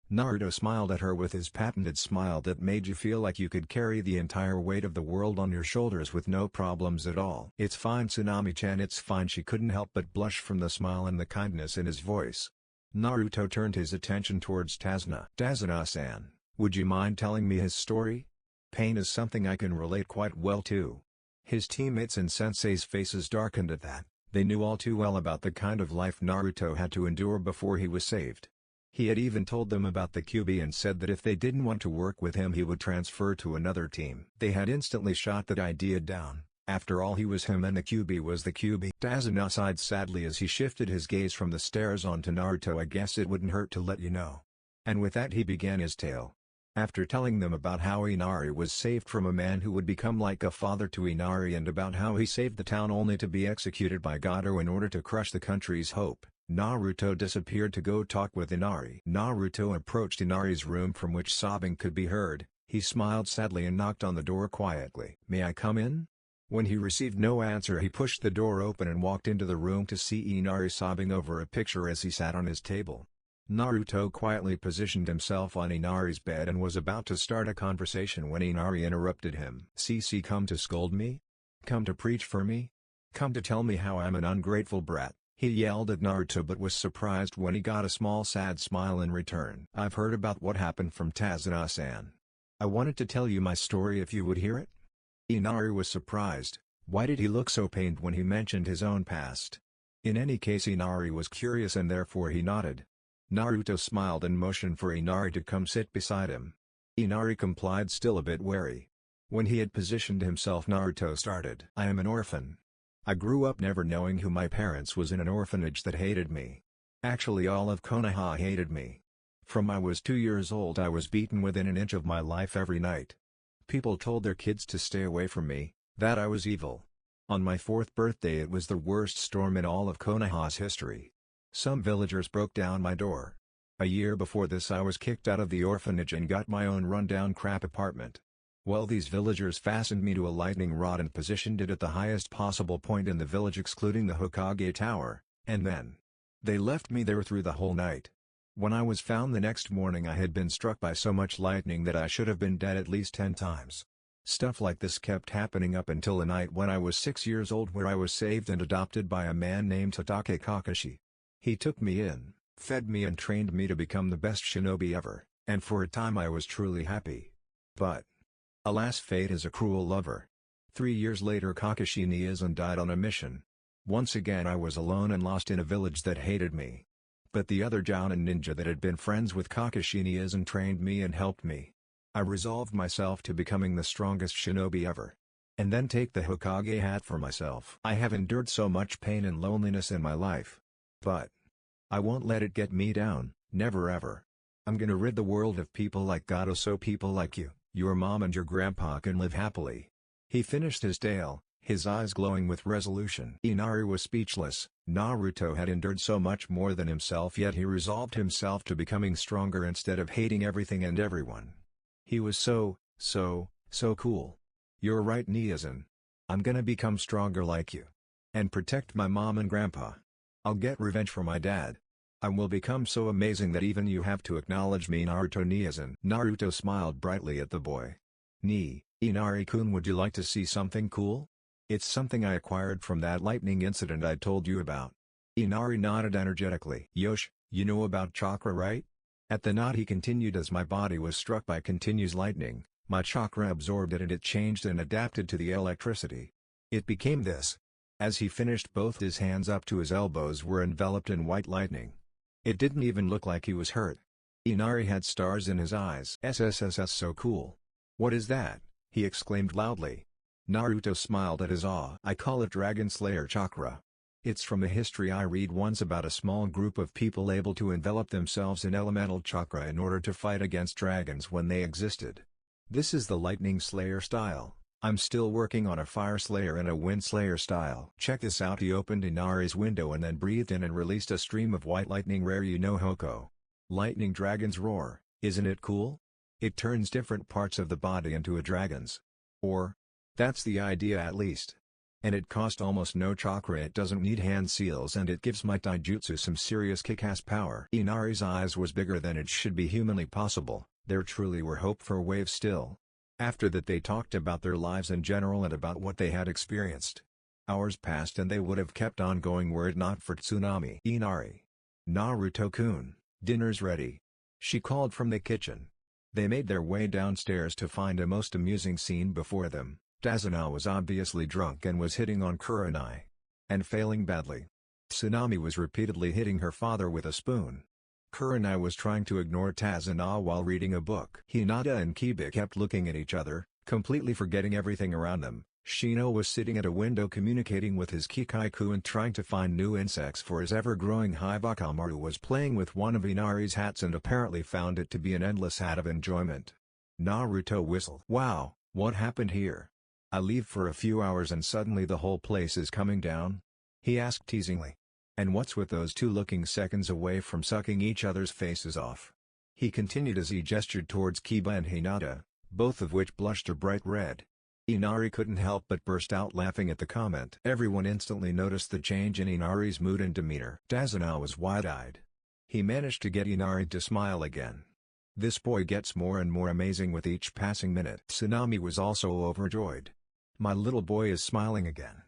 Naruto smiled at her with his patented smile that made you feel like you could carry the entire weight of the world on your shoulders with no problems at all. It's fine, Tsunami-chan, it's fine. She couldn't help but blush from the smile and the kindness in his voice. Naruto turned his attention towards Tazuna. Tazuna-san, would you mind telling me his story? Pain is something I can relate quite well to. His teammates and sensei's faces darkened at that. They knew all too well about the kind of life Naruto had to endure before he was saved. He had even told them about the Kyuubi and said that if they didn't want to work with him he would transfer to another team. They had instantly shot that idea down. After all, he was him and the Kyuubi was the Kyuubi. Tazuna sighed sadly as he shifted his gaze from the stairs onto Naruto. I guess it wouldn't hurt to let you know. And with that he began his tale. After telling them about how Inari was saved from a man who would become like a father to Inari and about how he saved the town only to be executed by Gato in order to crush the country's hope, Naruto disappeared to go talk with Inari. Naruto approached Inari's room from which sobbing could be heard. He smiled sadly and knocked on the door quietly. May I come in? When he received no answer he pushed the door open and walked into the room to see Inari sobbing over a picture as he sat on his table. Naruto quietly positioned himself on Inari's bed and was about to start a conversation when Inari interrupted him. CC, come to scold me? Come to preach for me? Come to tell me how I'm an ungrateful brat? He yelled at Naruto but was surprised when he got a small sad smile in return. I've heard about what happened from Tazuna-san. I wanted to tell you my story if you would hear it. Inari was surprised. Why did he look so pained when he mentioned his own past? In any case, Inari was curious and therefore he nodded. Naruto smiled and motioned for Inari to come sit beside him. Inari complied, still a bit wary. When he had positioned himself, Naruto started. I am an orphan. I grew up never knowing who my parents was in an orphanage that hated me. Actually all of Konoha hated me. From I was 2 years old I was beaten within an inch of my life every night. People told their kids to stay away from me, that I was evil. On my 4th birthday it was the worst storm in all of Konoha's history. Some villagers broke down my door. A year before this I was kicked out of the orphanage and got my own rundown crap apartment. Well, these villagers fastened me to a lightning rod and positioned it at the highest possible point in the village excluding the Hokage Tower, and then they left me there through the whole night. When I was found the next morning I had been struck by so much lightning that I should have been dead at least 10 times. Stuff like this kept happening up until the night when I was 6 years old, where I was saved and adopted by a man named Hatake Kakashi. He took me in, fed me and trained me to become the best shinobi ever, and for a time I was truly happy. But alas, fate is a cruel lover. 3 years later Kakashi Niizen died on a mission. Once again I was alone and lost in a village that hated me. But the other Jounin ninja that had been friends with Kakashi Niizen trained me and helped me. I resolved myself to becoming the strongest shinobi ever. And then take the Hokage hat for myself. I have endured so much pain and loneliness in my life. But I won't let it get me down, never ever. I'm gonna rid the world of people like Gato so people like you, your mom and your grandpa can live happily. He finished his tale, his eyes glowing with resolution. Inari was speechless. Naruto had endured so much more than himself, yet he resolved himself to becoming stronger instead of hating everything and everyone. He was so cool. You're right, Niizen. I'm gonna become stronger like you. And protect my mom and grandpa. I'll get revenge for my dad. I will become so amazing that even you have to acknowledge me, Naruto Niazan. Naruto smiled brightly at the boy. Inari-kun, would you like to see something cool? It's something I acquired from that lightning incident I told you about. Inari nodded energetically. Yosh, you know about chakra, right? At the nod he continued, as my body was struck by continuous lightning, my chakra absorbed it and it changed and adapted to the electricity. It became this. As he finished, both his hands up to his elbows were enveloped in white lightning. It didn't even look like he was hurt. Inari had stars in his eyes. SSSS, so cool. What is that? He exclaimed loudly. Naruto smiled at his awe. I call it Dragon Slayer Chakra. It's from a history I read once about a small group of people able to envelop themselves in elemental chakra in order to fight against dragons when they existed. This is the Lightning Slayer style. I'm still working on a Fire Slayer and a Wind Slayer style. Check this out. He opened Inari's window and then breathed in and released a stream of white lightning, rare Hoko. Lightning dragons roar, isn't it cool? It turns different parts of the body into a dragon's. Or, that's the idea at least. And it cost almost no chakra, it doesn't need hand seals, and it gives my taijutsu some serious kick-ass power. Inari's eyes was bigger than it should be humanly possible. There truly were hope for Wave still. After that they talked about their lives in general and about what they had experienced. Hours passed and they would have kept on going were it not for Tsunami. Inari. Naruto-kun, dinner's ready. She called from the kitchen. They made their way downstairs to find a most amusing scene before them. Tazuna was obviously drunk and was hitting on Kurenai. And failing badly. Tsunami was repeatedly hitting her father with a spoon. Kurenai was trying to ignore Tazuna while reading a book. Hinata and Kiba kept looking at each other, completely forgetting everything around them. Shino was sitting at a window communicating with his Kikaiku and trying to find new insects for his ever-growing hive. Akamaru was playing with one of Inari's hats and apparently found it to be an endless hat of enjoyment. Naruto whistled. Wow, what happened here? I leave for a few hours and suddenly the whole place is coming down? He asked teasingly. And what's with those two looking seconds away from sucking each other's faces off? He continued as he gestured towards Kiba and Hinata, both of which blushed a bright red. Inari couldn't help but burst out laughing at the comment. Everyone instantly noticed the change in Inari's mood and demeanor. Tazuna was wide-eyed. He managed to get Inari to smile again. This boy gets more and more amazing with each passing minute. Tsunami was also overjoyed. My little boy is smiling again.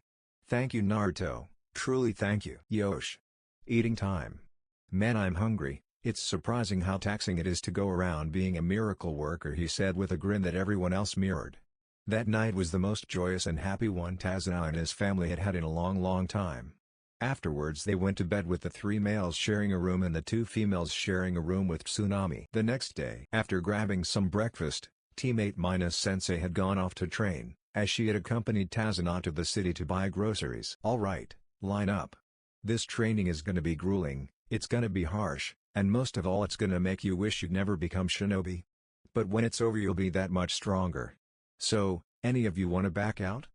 Thank you, Naruto, truly thank you. Yosh. Eating time. Man, I'm hungry. It's surprising how taxing it is to go around being a miracle worker, he said with a grin that everyone else mirrored. That night was the most joyous and happy one Tazuna and his family had had in a long time. Afterwards they went to bed with the 3 males sharing a room and the 2 females sharing a room with Tsunami. The next day, after grabbing some breakfast, teammate Minus Sensei had gone off to train, as she had accompanied Tazuna to the city to buy groceries. Alright, line up. This training is gonna be grueling, it's gonna be harsh, and most of all it's gonna make you wish you'd never become shinobi. But when it's over you'll be that much stronger. So, any of you wanna back out?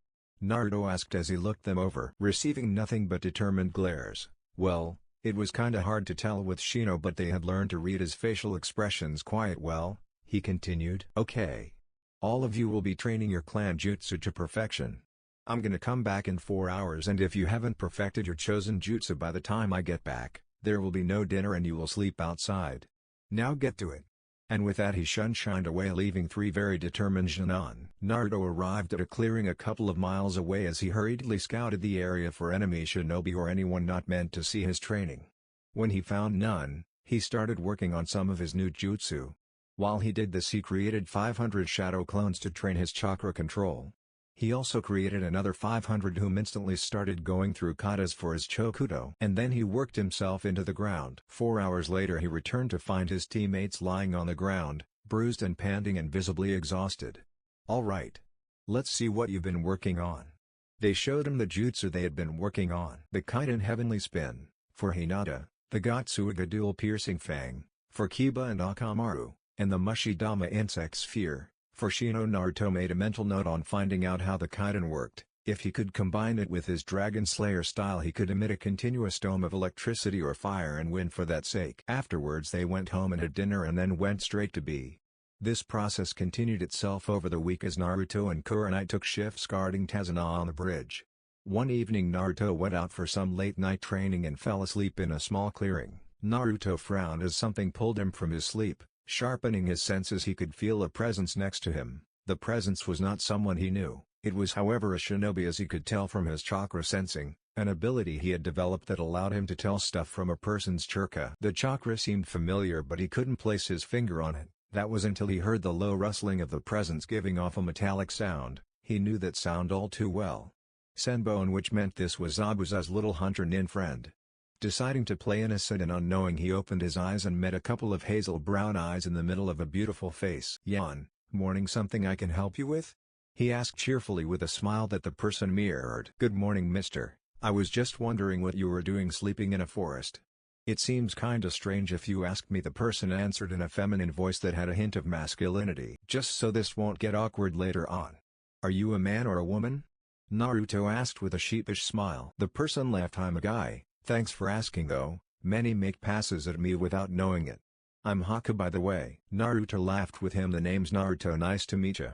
Naruto asked as he looked them over, receiving nothing but determined glares. Well, it was kinda hard to tell with Shino, but they had learned to read his facial expressions quite well. He continued. Okay. All of you will be training your clan jutsu to perfection. I'm gonna come back in 4 hours, and if you haven't perfected your chosen jutsu by the time I get back, there will be no dinner and you will sleep outside. Now get to it. And with that he shined away, leaving 3 very determined Jonin. Naruto arrived at a clearing a couple of miles away as he hurriedly scouted the area for enemy shinobi or anyone not meant to see his training. When he found none, he started working on some of his new jutsu. While he did this he created 500 shadow clones to train his chakra control. He also created another 500 whom instantly started going through katas for his chokudo. And then he worked himself into the ground. 4 hours later he returned to find his teammates lying on the ground, bruised and panting and visibly exhausted. Alright. Let's see what you've been working on. They showed him the jutsu they had been working on. The Kaiden Heavenly Spin, for Hinata, the Gotsuga Dual Piercing Fang, for Kiba and Akamaru, and the Mushidama Insect Sphere. For Shino. Naruto made a mental note on finding out how the Kaiden worked. If he could combine it with his Dragon Slayer style he could emit a continuous dome of electricity or fire and wind for that sake. Afterwards they went home and had dinner and then went straight to B. This process continued itself over the week as Naruto and Kurenai took shifts guarding Tazuna on the bridge. One evening Naruto went out for some late night training and fell asleep in a small clearing. Naruto frowned as something pulled him from his sleep. Sharpening his senses, he could feel a presence next to him. The presence was not someone he knew. It was, however, a shinobi, as he could tell from his chakra sensing, an ability he had developed that allowed him to tell stuff from a person's chakra. The chakra seemed familiar, but he couldn't place his finger on it. That was until he heard the low rustling of the presence giving off a metallic sound. He knew that sound all too well. Senbone, which meant this was Zabuza's little hunter nin friend. Deciding to play innocent and unknowing, he opened his eyes and met a couple of hazel brown eyes in the middle of a beautiful face. "Yan, morning, something I can help you with?" he asked cheerfully with a smile that the person mirrored. "Good morning, mister. I was just wondering what you were doing sleeping in a forest." "It seems kinda strange if you ask me," the person answered in a feminine voice that had a hint of masculinity. "Just so this won't get awkward later on. Are you a man or a woman?" Naruto asked with a sheepish smile. The person laughed. "I'm a guy. Thanks for asking though, many make passes at me without knowing it. I'm Haku, by the way." Naruto laughed with him. "The name's Naruto, nice to meet ya.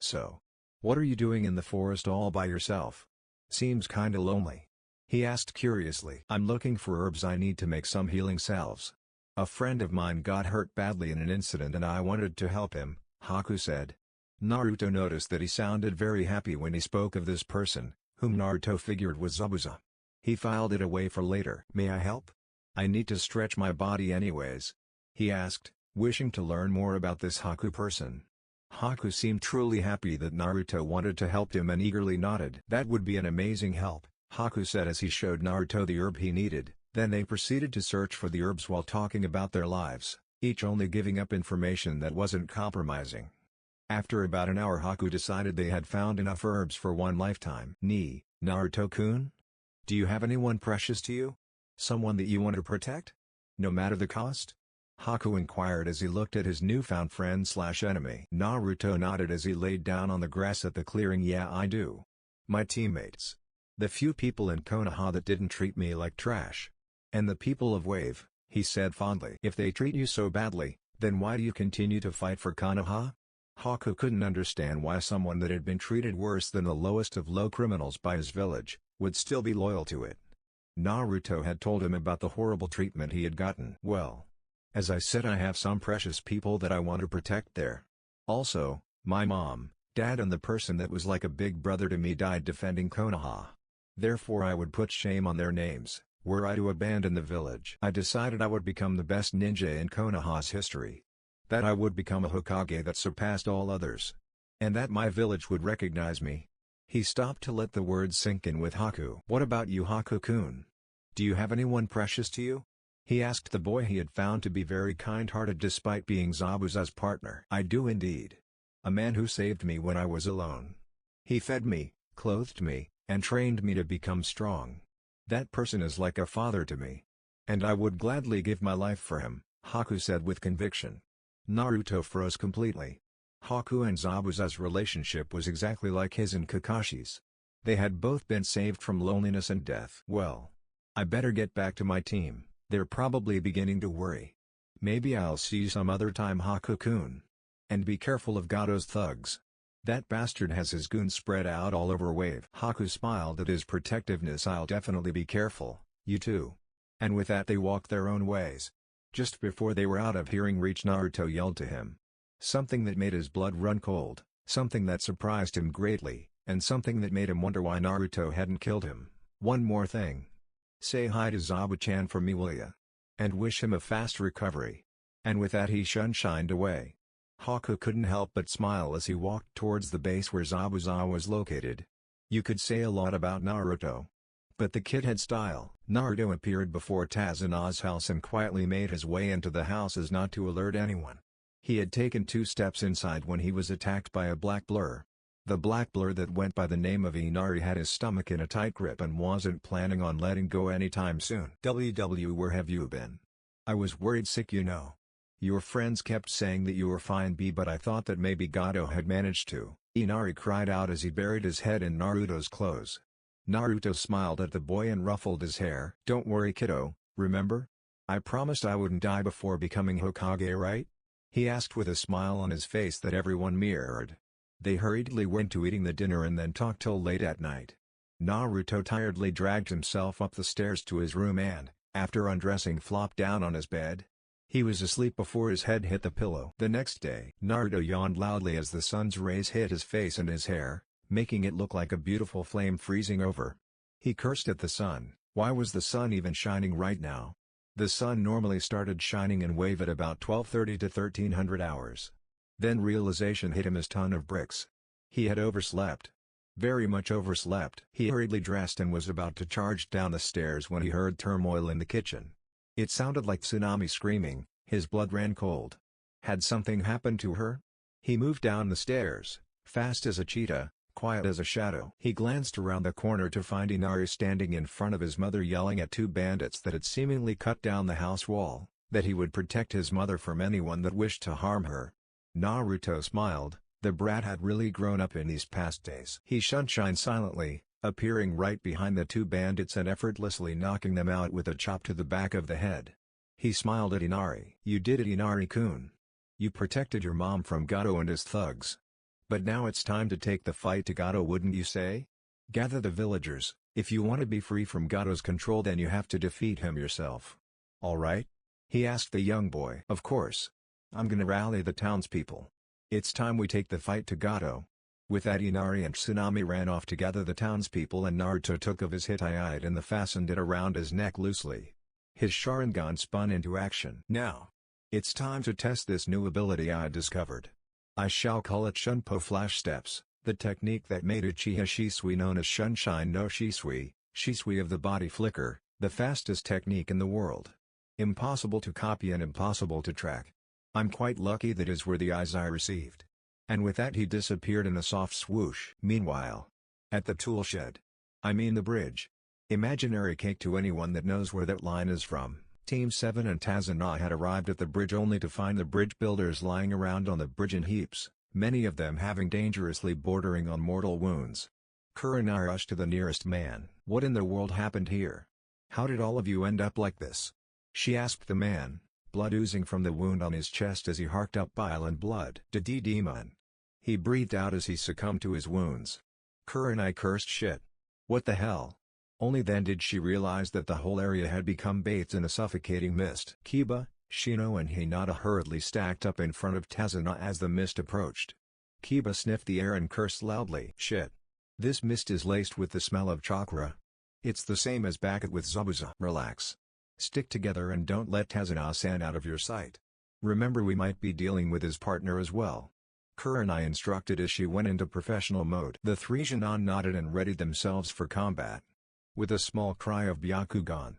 So, what are you doing in the forest all by yourself? Seems kinda lonely," he asked curiously. "I'm looking for herbs. I need to make some healing salves. A friend of mine got hurt badly in an incident and I wanted to help him," Haku said. Naruto noticed that he sounded very happy when he spoke of this person, whom Naruto figured was Zabuza. He filed it away for later. "May I help? I need to stretch my body anyways," he asked, wishing to learn more about this Haku person. Haku seemed truly happy that Naruto wanted to help him and eagerly nodded. "That would be an amazing help," Haku said as he showed Naruto the herb he needed. Then they proceeded to search for the herbs while talking about their lives, each only giving up information that wasn't compromising. After about an hour, Haku decided they had found enough herbs for one lifetime. "Naruto-kun? Do you have anyone precious to you? Someone that you want to protect? No matter the cost?" Haku inquired as he looked at his newfound friend/enemy. Naruto nodded as he laid down on the grass at the clearing. "Yeah, I do. My teammates. The few people in Konoha that didn't treat me like trash. And the people of Wave," he said fondly. "If they treat you so badly, then why do you continue to fight for Konoha?" Haku couldn't understand why someone that had been treated worse than the lowest of low criminals by his village, would still be loyal to it. Naruto had told him about the horrible treatment he had gotten. "Well, as I said, I have some precious people that I want to protect there. Also, my mom, dad and the person that was like a big brother to me died defending Konoha. Therefore I would put shame on their names, were I to abandon the village. I decided I would become the best ninja in Konoha's history. That I would become a Hokage that surpassed all others. And that my village would recognize me." He stopped to let the words sink in with Haku. "What about you, Haku-kun? Do you have anyone precious to you?" he asked the boy he had found to be very kind-hearted despite being Zabuza's partner. "I do indeed. A man who saved me when I was alone. He fed me, clothed me, and trained me to become strong. That person is like a father to me. And I would gladly give my life for him," Haku said with conviction. Naruto froze completely. Haku and Zabuza's relationship was exactly like his and Kakashi's. They had both been saved from loneliness and death. "Well, I better get back to my team. They're probably beginning to worry. Maybe I'll see you some other time, Haku-kun. And be careful of Gado's thugs. That bastard has his goons spread out all over Wave." Haku smiled at his protectiveness. "I'll definitely be careful, you too." And with that they walked their own ways. Just before they were out of hearing reach, Naruto yelled to him. Something that made his blood run cold, something that surprised him greatly, and something that made him wonder why Naruto hadn't killed him. "One more thing. Say hi to Zabu-chan for me, will ya? And wish him a fast recovery." And with that he shined away. Haku couldn't help but smile as he walked towards the base where Zabuza was located. You could say a lot about Naruto, but the kid had style. Naruto appeared before Tasuna's house and quietly made his way into the house as not to alert anyone. He had taken 2 steps inside when he was attacked by a black blur. The black blur that went by the name of Inari had his stomach in a tight grip and wasn't planning on letting go anytime soon. "WW, where have you been? I was worried sick, you know. Your friends kept saying that you were fine, but I thought that maybe Gado had managed to," Inari cried out as he buried his head in Naruto's clothes. Naruto smiled at the boy and ruffled his hair. "Don't worry, kiddo, remember? I promised I wouldn't die before becoming Hokage, right?" he asked with a smile on his face that everyone mirrored. They hurriedly went to eating the dinner and then talked till late at night. Naruto tiredly dragged himself up the stairs to his room and, After undressing, flopped down on his bed. He was asleep before his head hit the pillow. The next day, Naruto yawned loudly as the sun's rays hit his face and his hair, making it look like a beautiful flame freezing over. He cursed at the sun. Why was the sun even shining right now? The sun normally started shining in wave at about 12:30 to 1300 hours. Then realization hit him as ton of bricks. He had overslept. Very much overslept. He hurriedly dressed and was about to charge down the stairs when he heard turmoil in the kitchen. It sounded like Tsunami screaming. His blood ran cold. Had something happened to her? He moved down the stairs, fast as a cheetah, quiet as a shadow. He glanced around the corner to find Inari standing in front of his mother yelling at two bandits that had seemingly cut down the house wall, that he would protect his mother from anyone that wished to harm her. Naruto smiled. The brat had really grown up in these past days. He shunshined silently, appearing right behind the two bandits and effortlessly knocking them out with a chop to the back of the head. He smiled at Inari. "You did it, Inari-kun. You protected your mom from Gato and his thugs. But now it's time to take the fight to Gato, wouldn't you say? Gather the villagers. If you want to be free from Gato's control, then you have to defeat him yourself. All right?" he asked the young boy. "Of course. I'm gonna rally the townspeople. It's time we take the fight to Gato." With that, Inari and Tsunami ran off to gather the townspeople, and Naruto took of his hitayite and fastened it around his neck loosely. His Sharingan spun into action. "Now. It's time to test this new ability I discovered. I shall call it Shunpo Flash Steps, the technique that made Uchiha Shisui known as Sunshine no Shisui, Shisui of the body flicker, the fastest technique in the world. Impossible to copy and impossible to track. I'm quite lucky that is were the eyes I received." And with that he disappeared in a soft swoosh. Meanwhile, at the tool shed. I mean the bridge. Imaginary cake to anyone that knows where that line is from. Team 7 and Tazuna had arrived at the bridge only to find the bridge builders lying around on the bridge in heaps, many of them having dangerously bordering on mortal wounds. Kurenai rushed to the nearest man. "What in the world happened here? How did all of you end up like this?" she asked the man, blood oozing from the wound on his chest as he harked up bile and blood. "Demon." He breathed out as he succumbed to his wounds. Kurenai cursed, "Shit. What the hell?" Only then did she realize that the whole area had become bathed in a suffocating mist. Kiba, Shino and Hinata hurriedly stacked up in front of Tazuna as the mist approached. Kiba sniffed the air and cursed loudly. "Shit. This mist is laced with the smell of chakra. It's the same as back with Zabuza." "Relax. Stick together and don't let Tazuna-san out of your sight. Remember, we might be dealing with his partner as well," Kurenai instructed as she went into professional mode. The three Jonin nodded and readied themselves for combat. With a small cry of Byakugan,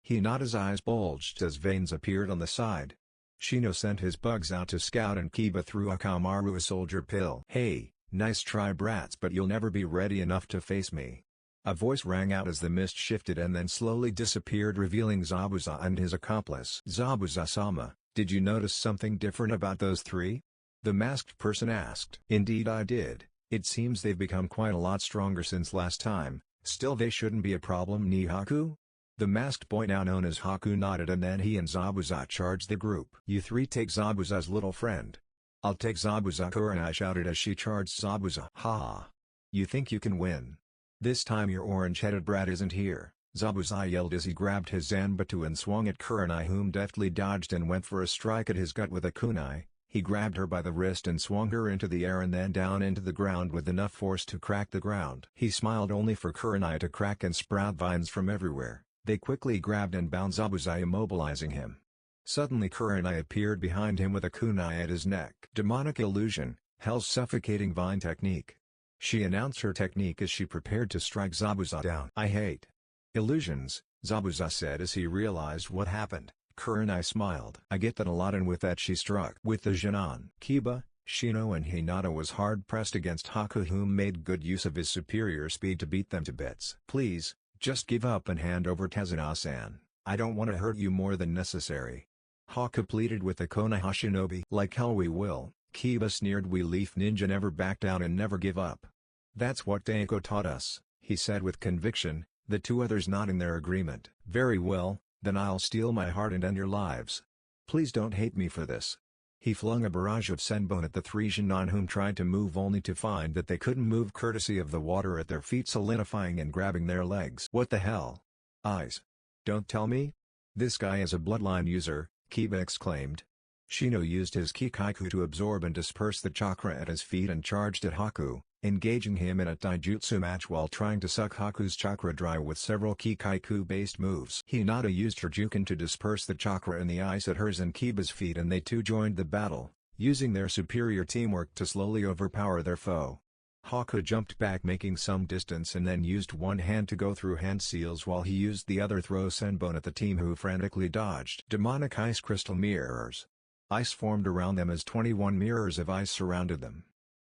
Hinata's eyes bulged as veins appeared on the side. Shino sent his bugs out to scout and Kiba threw Akamaru a soldier pill. "Hey, nice try brats, but you'll never be ready enough to face me." A voice rang out as the mist shifted and then slowly disappeared, revealing Zabuza and his accomplice. "Zabuza-sama, did you notice something different about those three?" the masked person asked. "Indeed I did. It seems they've become quite a lot stronger since last time. Still, they shouldn't be a problem, ni Haku?" The masked boy, now known as Haku, nodded, and then he and Zabuza charged the group. "You three take Zabuza's little friend." "I'll take Zabuza," Kurenai shouted as she charged Zabuza. "Ha! You think you can win? This time your orange-headed brat isn't here," Zabuza yelled as he grabbed his Zanbatsu and swung at Kurenai, whom deftly dodged and went for a strike at his gut with a kunai. He grabbed her by the wrist and swung her into the air and then down into the ground with enough force to crack the ground. He smiled, only for Kurenai to crack and sprout vines from everywhere. They quickly grabbed and bound Zabuza, immobilizing him. Suddenly Kurenai appeared behind him with a kunai at his neck. "Demonic illusion, Hell's suffocating vine technique," she announced her technique as she prepared to strike Zabuza down. "I hate illusions," Zabuza said as he realized what happened. Kurenai smiled. "I get that a lot," and with that she struck. With the Jonin, Kiba, Shino and Hinata was hard-pressed against Haku, whom made good use of his superior speed to beat them to bits. "Please, just give up and hand over Tazuna-san. I don't want to hurt you more than necessary," Haku pleaded with the Konoha shinobi. "Like hell we will," Kiba sneered. "We leaf ninja never back down and never give up. That's what Daiko taught us," he said with conviction, the two others nodding their agreement. "Very well. Then I'll steal my heart and end your lives. Please don't hate me for this." He flung a barrage of senbon at the three Jonin, whom tried to move only to find that they couldn't move courtesy of the water at their feet solidifying and grabbing their legs. "What the hell? Eyes? Don't tell me?" "This guy is a bloodline user," Kiba exclaimed. Shino used his Kikaiku to absorb and disperse the chakra at his feet and charged at Haku, engaging him in a taijutsu match while trying to suck Haku's chakra dry with several Kikaiku-based moves. Hinata used her Juken to disperse the chakra in the ice at hers and Kiba's feet, and they too joined the battle, using their superior teamwork to slowly overpower their foe. Haku jumped back making some distance and then used one hand to go through hand seals while he used the other throw senbon at the team who frantically dodged. Demonic ice crystal mirrors. Ice formed around them as 21 mirrors of ice surrounded them.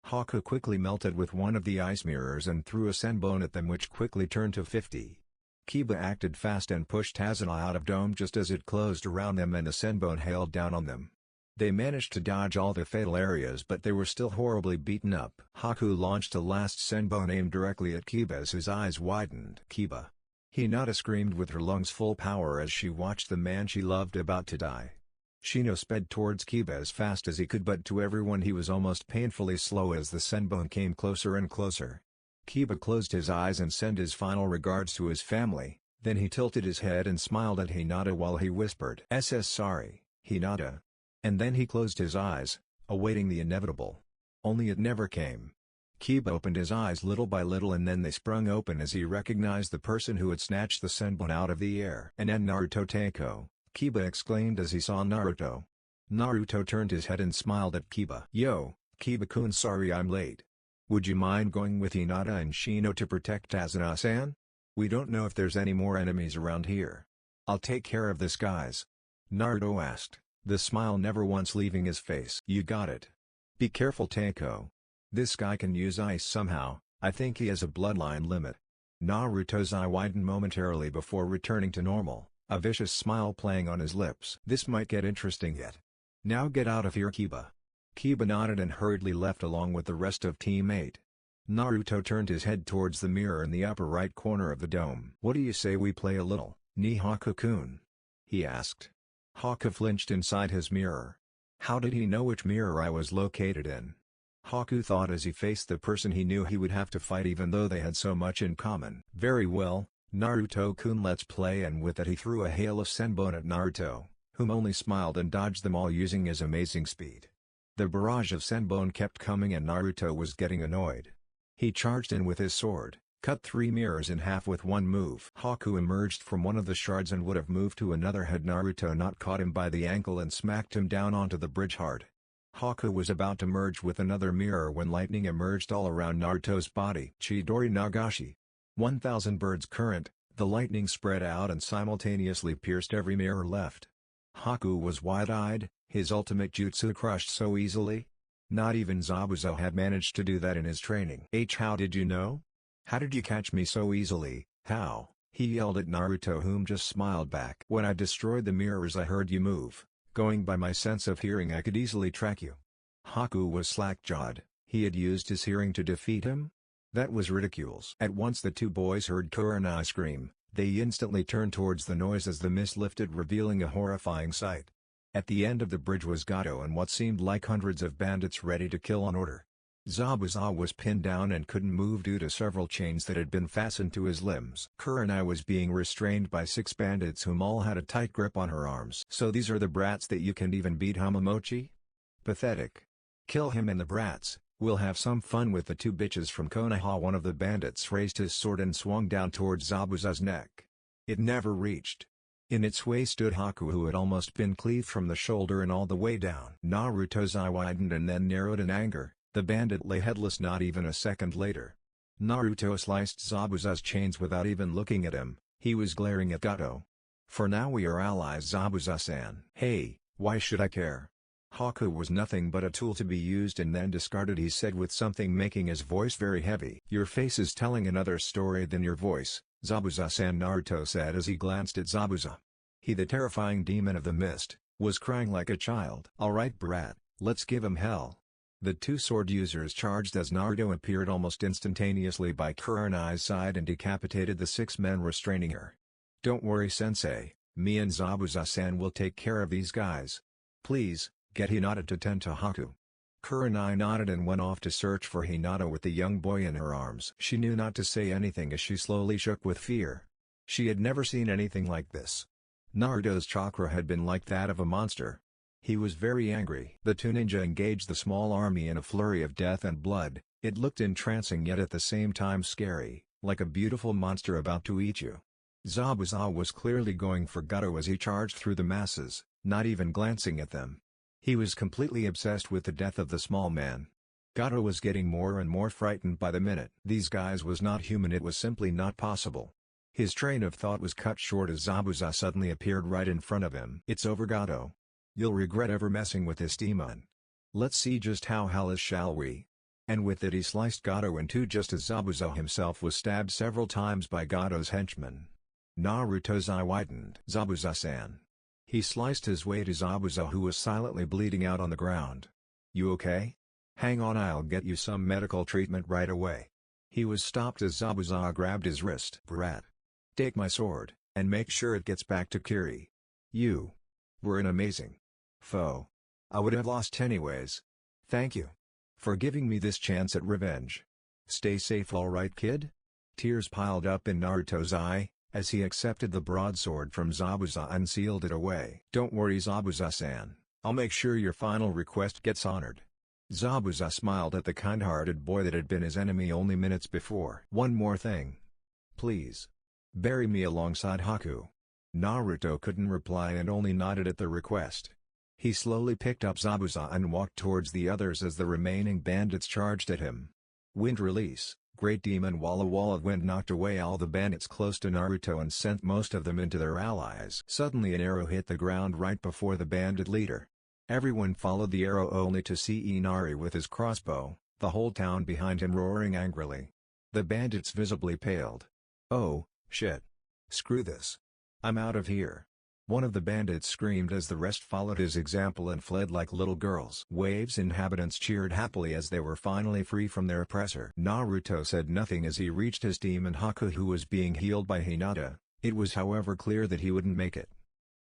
Haku quickly melted with one of the ice mirrors and threw a senbon at them, which quickly turned to 50. Kiba acted fast and pushed Hazuna out of dome just as it closed around them and the senbon hailed down on them. They managed to dodge all the fatal areas, but they were still horribly beaten up. Haku launched a last senbon aimed directly at Kiba as his eyes widened. "Kiba!" Hinata screamed with her lungs full power as she watched the man she loved about to die. Shino sped towards Kiba as fast as he could, but to everyone he was almost painfully slow as the senbon came closer and closer. Kiba closed his eyes and sent his final regards to his family, then he tilted his head and smiled at Hinata while he whispered, "SS sorry, Hinata." And then he closed his eyes, awaiting the inevitable. Only it never came. Kiba opened his eyes little by little and then they sprung open as he recognized the person who had snatched the senbon out of the air. "And Naruto Teiko," Kiba exclaimed as he saw Naruto. Naruto turned his head and smiled at Kiba. "Yo, Kiba-kun, sorry I'm late. Would you mind going with Hinata and Shino to protect Azuna-san? We don't know if there's any more enemies around here. I'll take care of this guys," Naruto asked, the smile never once leaving his face. "You got it. Be careful, Teiko. This guy can use ice somehow, I think he has a bloodline limit." Naruto's eye widened momentarily before returning to normal, a vicious smile playing on his lips. "This might get interesting yet. Now get out of here, Kiba." Kiba nodded and hurriedly left along with the rest of Team 8. Naruto turned his head towards the mirror in the upper right corner of the dome. "What do you say we play a little, Haku-kun?" he asked. Haku flinched inside his mirror. How did he know which mirror I was located in? Haku thought as he faced the person he knew he would have to fight, even though they had so much in common. "Very well, Naruto-kun, let's play," and with that he threw a hail of senbon at Naruto, whom only smiled and dodged them all using his amazing speed. The barrage of senbon kept coming and Naruto was getting annoyed. He charged in with his sword, cut 3 mirrors in half with one move. Haku emerged from one of the shards and would have moved to another had Naruto not caught him by the ankle and smacked him down onto the bridge hard. Haku was about to merge with another mirror when lightning emerged all around Naruto's body. Chidori Nagashi. 1000 birds current, the lightning spread out and simultaneously pierced every mirror left. Haku was wide-eyed, his ultimate jutsu crushed so easily. Not even Zabuza had managed to do that in his training. How did you know? How did you catch me so easily, how?" he yelled at Naruto, whom just smiled back. "When I destroyed the mirrors I heard you move. Going by my sense of hearing I could easily track you." Haku was slack-jawed. He had used his hearing to defeat him? That was ridiculous. At once the two boys heard Kurenai scream. They instantly turned towards the noise as the mist lifted, revealing a horrifying sight. At the end of the bridge was Gato and what seemed like hundreds of bandits ready to kill on order. Zabuza was pinned down and couldn't move due to several chains that had been fastened to his limbs. Kurenai was being restrained by 6 bandits whom all had a tight grip on her arms. "So these are the brats that you can't even beat, Hamamochi? Pathetic. Kill him and the brats, we'll have some fun with the 2 bitches from Konoha." One of the bandits raised his sword and swung down towards Zabuza's neck. It never reached. In its way stood Haku, who had almost been cleaved from the shoulder and all the way down. Naruto's eye widened and then narrowed in anger. The bandit lay headless not even a second later. Naruto sliced Zabuza's chains without even looking at him. He was glaring at Gato. "For now we are allies, Zabuza-san." "Hey, why should I care?" Haku was nothing but a tool to be used and then discarded, he said with something making his voice very heavy. "Your face is telling another story than your voice, Zabuza-san," Naruto said as he glanced at Zabuza. He, the terrifying demon of the mist, was crying like a child. "Alright brat, let's give him hell." The 2 sword users charged as Naruto appeared almost instantaneously by Kurenai's side and decapitated the 6 men restraining her. "Don't worry sensei, me and Zabuza-san will take care of these guys. Please, get Hinata to tend to Haku." Kurenai nodded and went off to search for Hinata with the young boy in her arms. She knew not to say anything as she slowly shook with fear. She had never seen anything like this. Naruto's chakra had been like that of a monster. He was very angry. The two ninja engaged the small army in a flurry of death and blood. It looked entrancing yet at the same time scary, like a beautiful monster about to eat you. Zabuza was clearly going for Gato as he charged through the masses, not even glancing at them. He was completely obsessed with the death of the small man. Gato was getting more and more frightened by the minute. These guys was not human, it was simply not possible. His train of thought was cut short as Zabuza suddenly appeared right in front of him. "It's over, Gato. You'll regret ever messing with this demon. Let's see just how hellish, shall we?" And with it he sliced Gato in two just as Zabuza himself was stabbed several times by Gato's henchmen. Naruto's eye widened. "Zabuza-san." He sliced his way to Zabuza, who was silently bleeding out on the ground. "You okay? Hang on, I'll get you some medical treatment right away." He was stopped as Zabuza grabbed his wrist. "Brat. Take my sword, and make sure it gets back to Kiri. You were an amazing foe. I would have lost anyways. Thank you for giving me this chance at revenge. Stay safe, alright, kid?" Tears piled up in Naruto's eye, as he accepted the broadsword from Zabuza and sealed it away. "Don't worry, Zabuza-san, I'll make sure your final request gets honored." Zabuza smiled at the kind-hearted boy that had been his enemy only minutes before. "One more thing. Please. Bury me alongside Haku." Naruto couldn't reply and only nodded at the request. He slowly picked up Zabuza and walked towards the others as the remaining bandits charged at him. Wind release. Great Demon Walla Walla of Wind knocked away all the bandits close to Naruto and sent most of them into their allies. Suddenly an arrow hit the ground right before the bandit leader. Everyone followed the arrow only to see Inari with his crossbow, the whole town behind him roaring angrily. The bandits visibly paled. "Oh, shit. Screw this. I'm out of here." One of the bandits screamed as the rest followed his example and fled like little girls. Wave's inhabitants cheered happily as they were finally free from their oppressor. Naruto said nothing as he reached his demon Haku, who was being healed by Hinata. It was however clear that he wouldn't make it.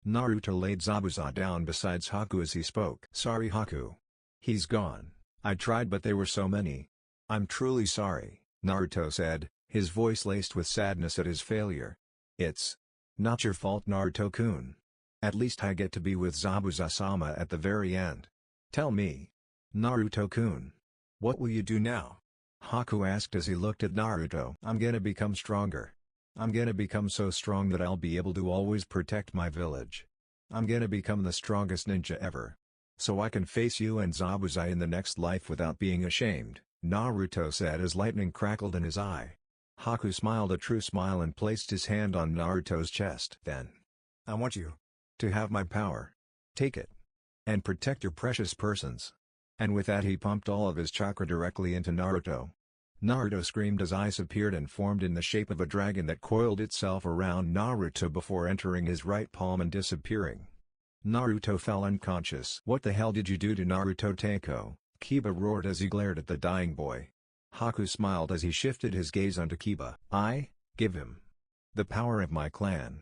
Naruto laid Zabuza down beside Haku as he spoke. "Sorry, Haku. He's gone. I tried but there were so many. I'm truly sorry," Naruto said, his voice laced with sadness at his failure. "It's not your fault, Naruto-kun. At least I get to be with Zabuza-sama at the very end. Tell me, Naruto-kun, what will you do now?" Haku asked as he looked at Naruto. "I'm gonna become stronger. I'm gonna become so strong that I'll be able to always protect my village. I'm gonna become the strongest ninja ever. So I can face you and Zabuza in the next life without being ashamed," Naruto said as lightning crackled in his eye. Haku smiled a true smile and placed his hand on Naruto's chest. "Then, I want you to have my power. Take it. And protect your precious persons." And with that he pumped all of his chakra directly into Naruto. Naruto screamed as ice appeared and formed in the shape of a dragon that coiled itself around Naruto before entering his right palm and disappearing. Naruto fell unconscious. "What the hell did you do to Naruto Teiko?" Kiba roared as he glared at the dying boy. Haku smiled as he shifted his gaze onto Kiba. "I give him the power of my clan.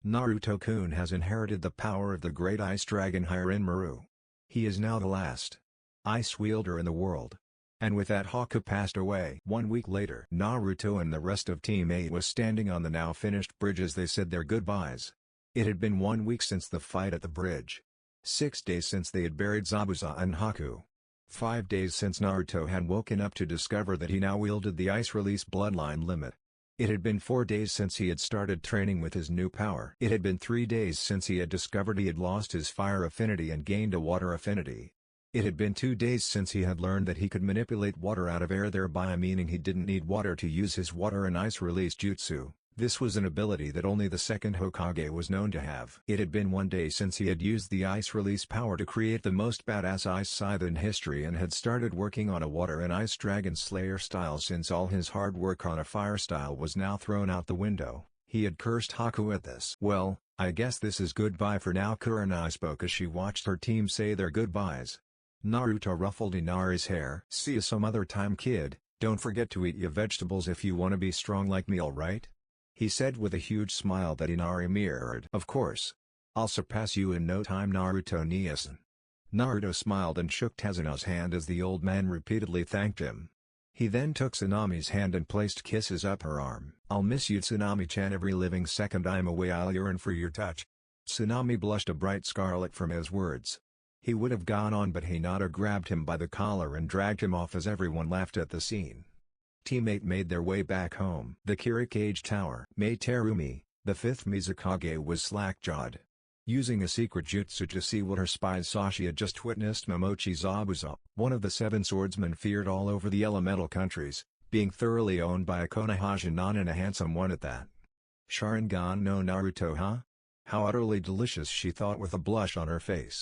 Naruto-kun has inherited the power of the great ice dragon Hirinmaru. He is now the last ice wielder in the world." And with that Haku passed away. 1 week later, Naruto and the rest of Team 8 was standing on the now finished bridge as they said their goodbyes. It had been 1 week since the fight at the bridge. 6 days since they had buried Zabuza and Haku. 5 days since Naruto had woken up to discover that he now wielded the ice release bloodline limit. It had been 4 days since he had started training with his new power. It had been 3 days since he had discovered he had lost his fire affinity and gained a water affinity. It had been 2 days since he had learned that he could manipulate water out of air, thereby meaning he didn't need water to use his water and ice release jutsu. This was an ability that only the second Hokage was known to have. It had been 1 day since he had used the ice release power to create the most badass ice scythe in history and had started working on a water and ice dragon slayer style. Since all his hard work on a fire style was now thrown out the window, he had cursed Haku at this. "Well, I guess this is goodbye for now," Kurenai spoke as she watched her team say their goodbyes. Naruto ruffled Inari's hair. "See you some other time, kid. Don't forget to eat your vegetables if you want to be strong like me, alright?" he said with a huge smile that Inari mirrored. "Of course. I'll surpass you in no time, Naruto Niasen." Naruto smiled and shook Tezuna's hand as the old man repeatedly thanked him. He then took Tsunami's hand and placed kisses up her arm. "I'll miss you, Tsunami-chan, every living second I'm away. I'll yearn for your touch." Tsunami blushed a bright scarlet from his words. He would have gone on, but Hinata grabbed him by the collar and dragged him off as everyone laughed at the scene. Teammate made their way back home. The Kirikage Tower. Mei Terumi, the fifth Mizukage, was slack-jawed. Using a secret jutsu to see what her spies saw, she had just witnessed Momochi Zabuza, one of the seven swordsmen feared all over the elemental countries, being thoroughly owned by a Konohashinan, and a handsome one at that. Sharingan no Naruto, huh? How utterly delicious, she thought with a blush on her face.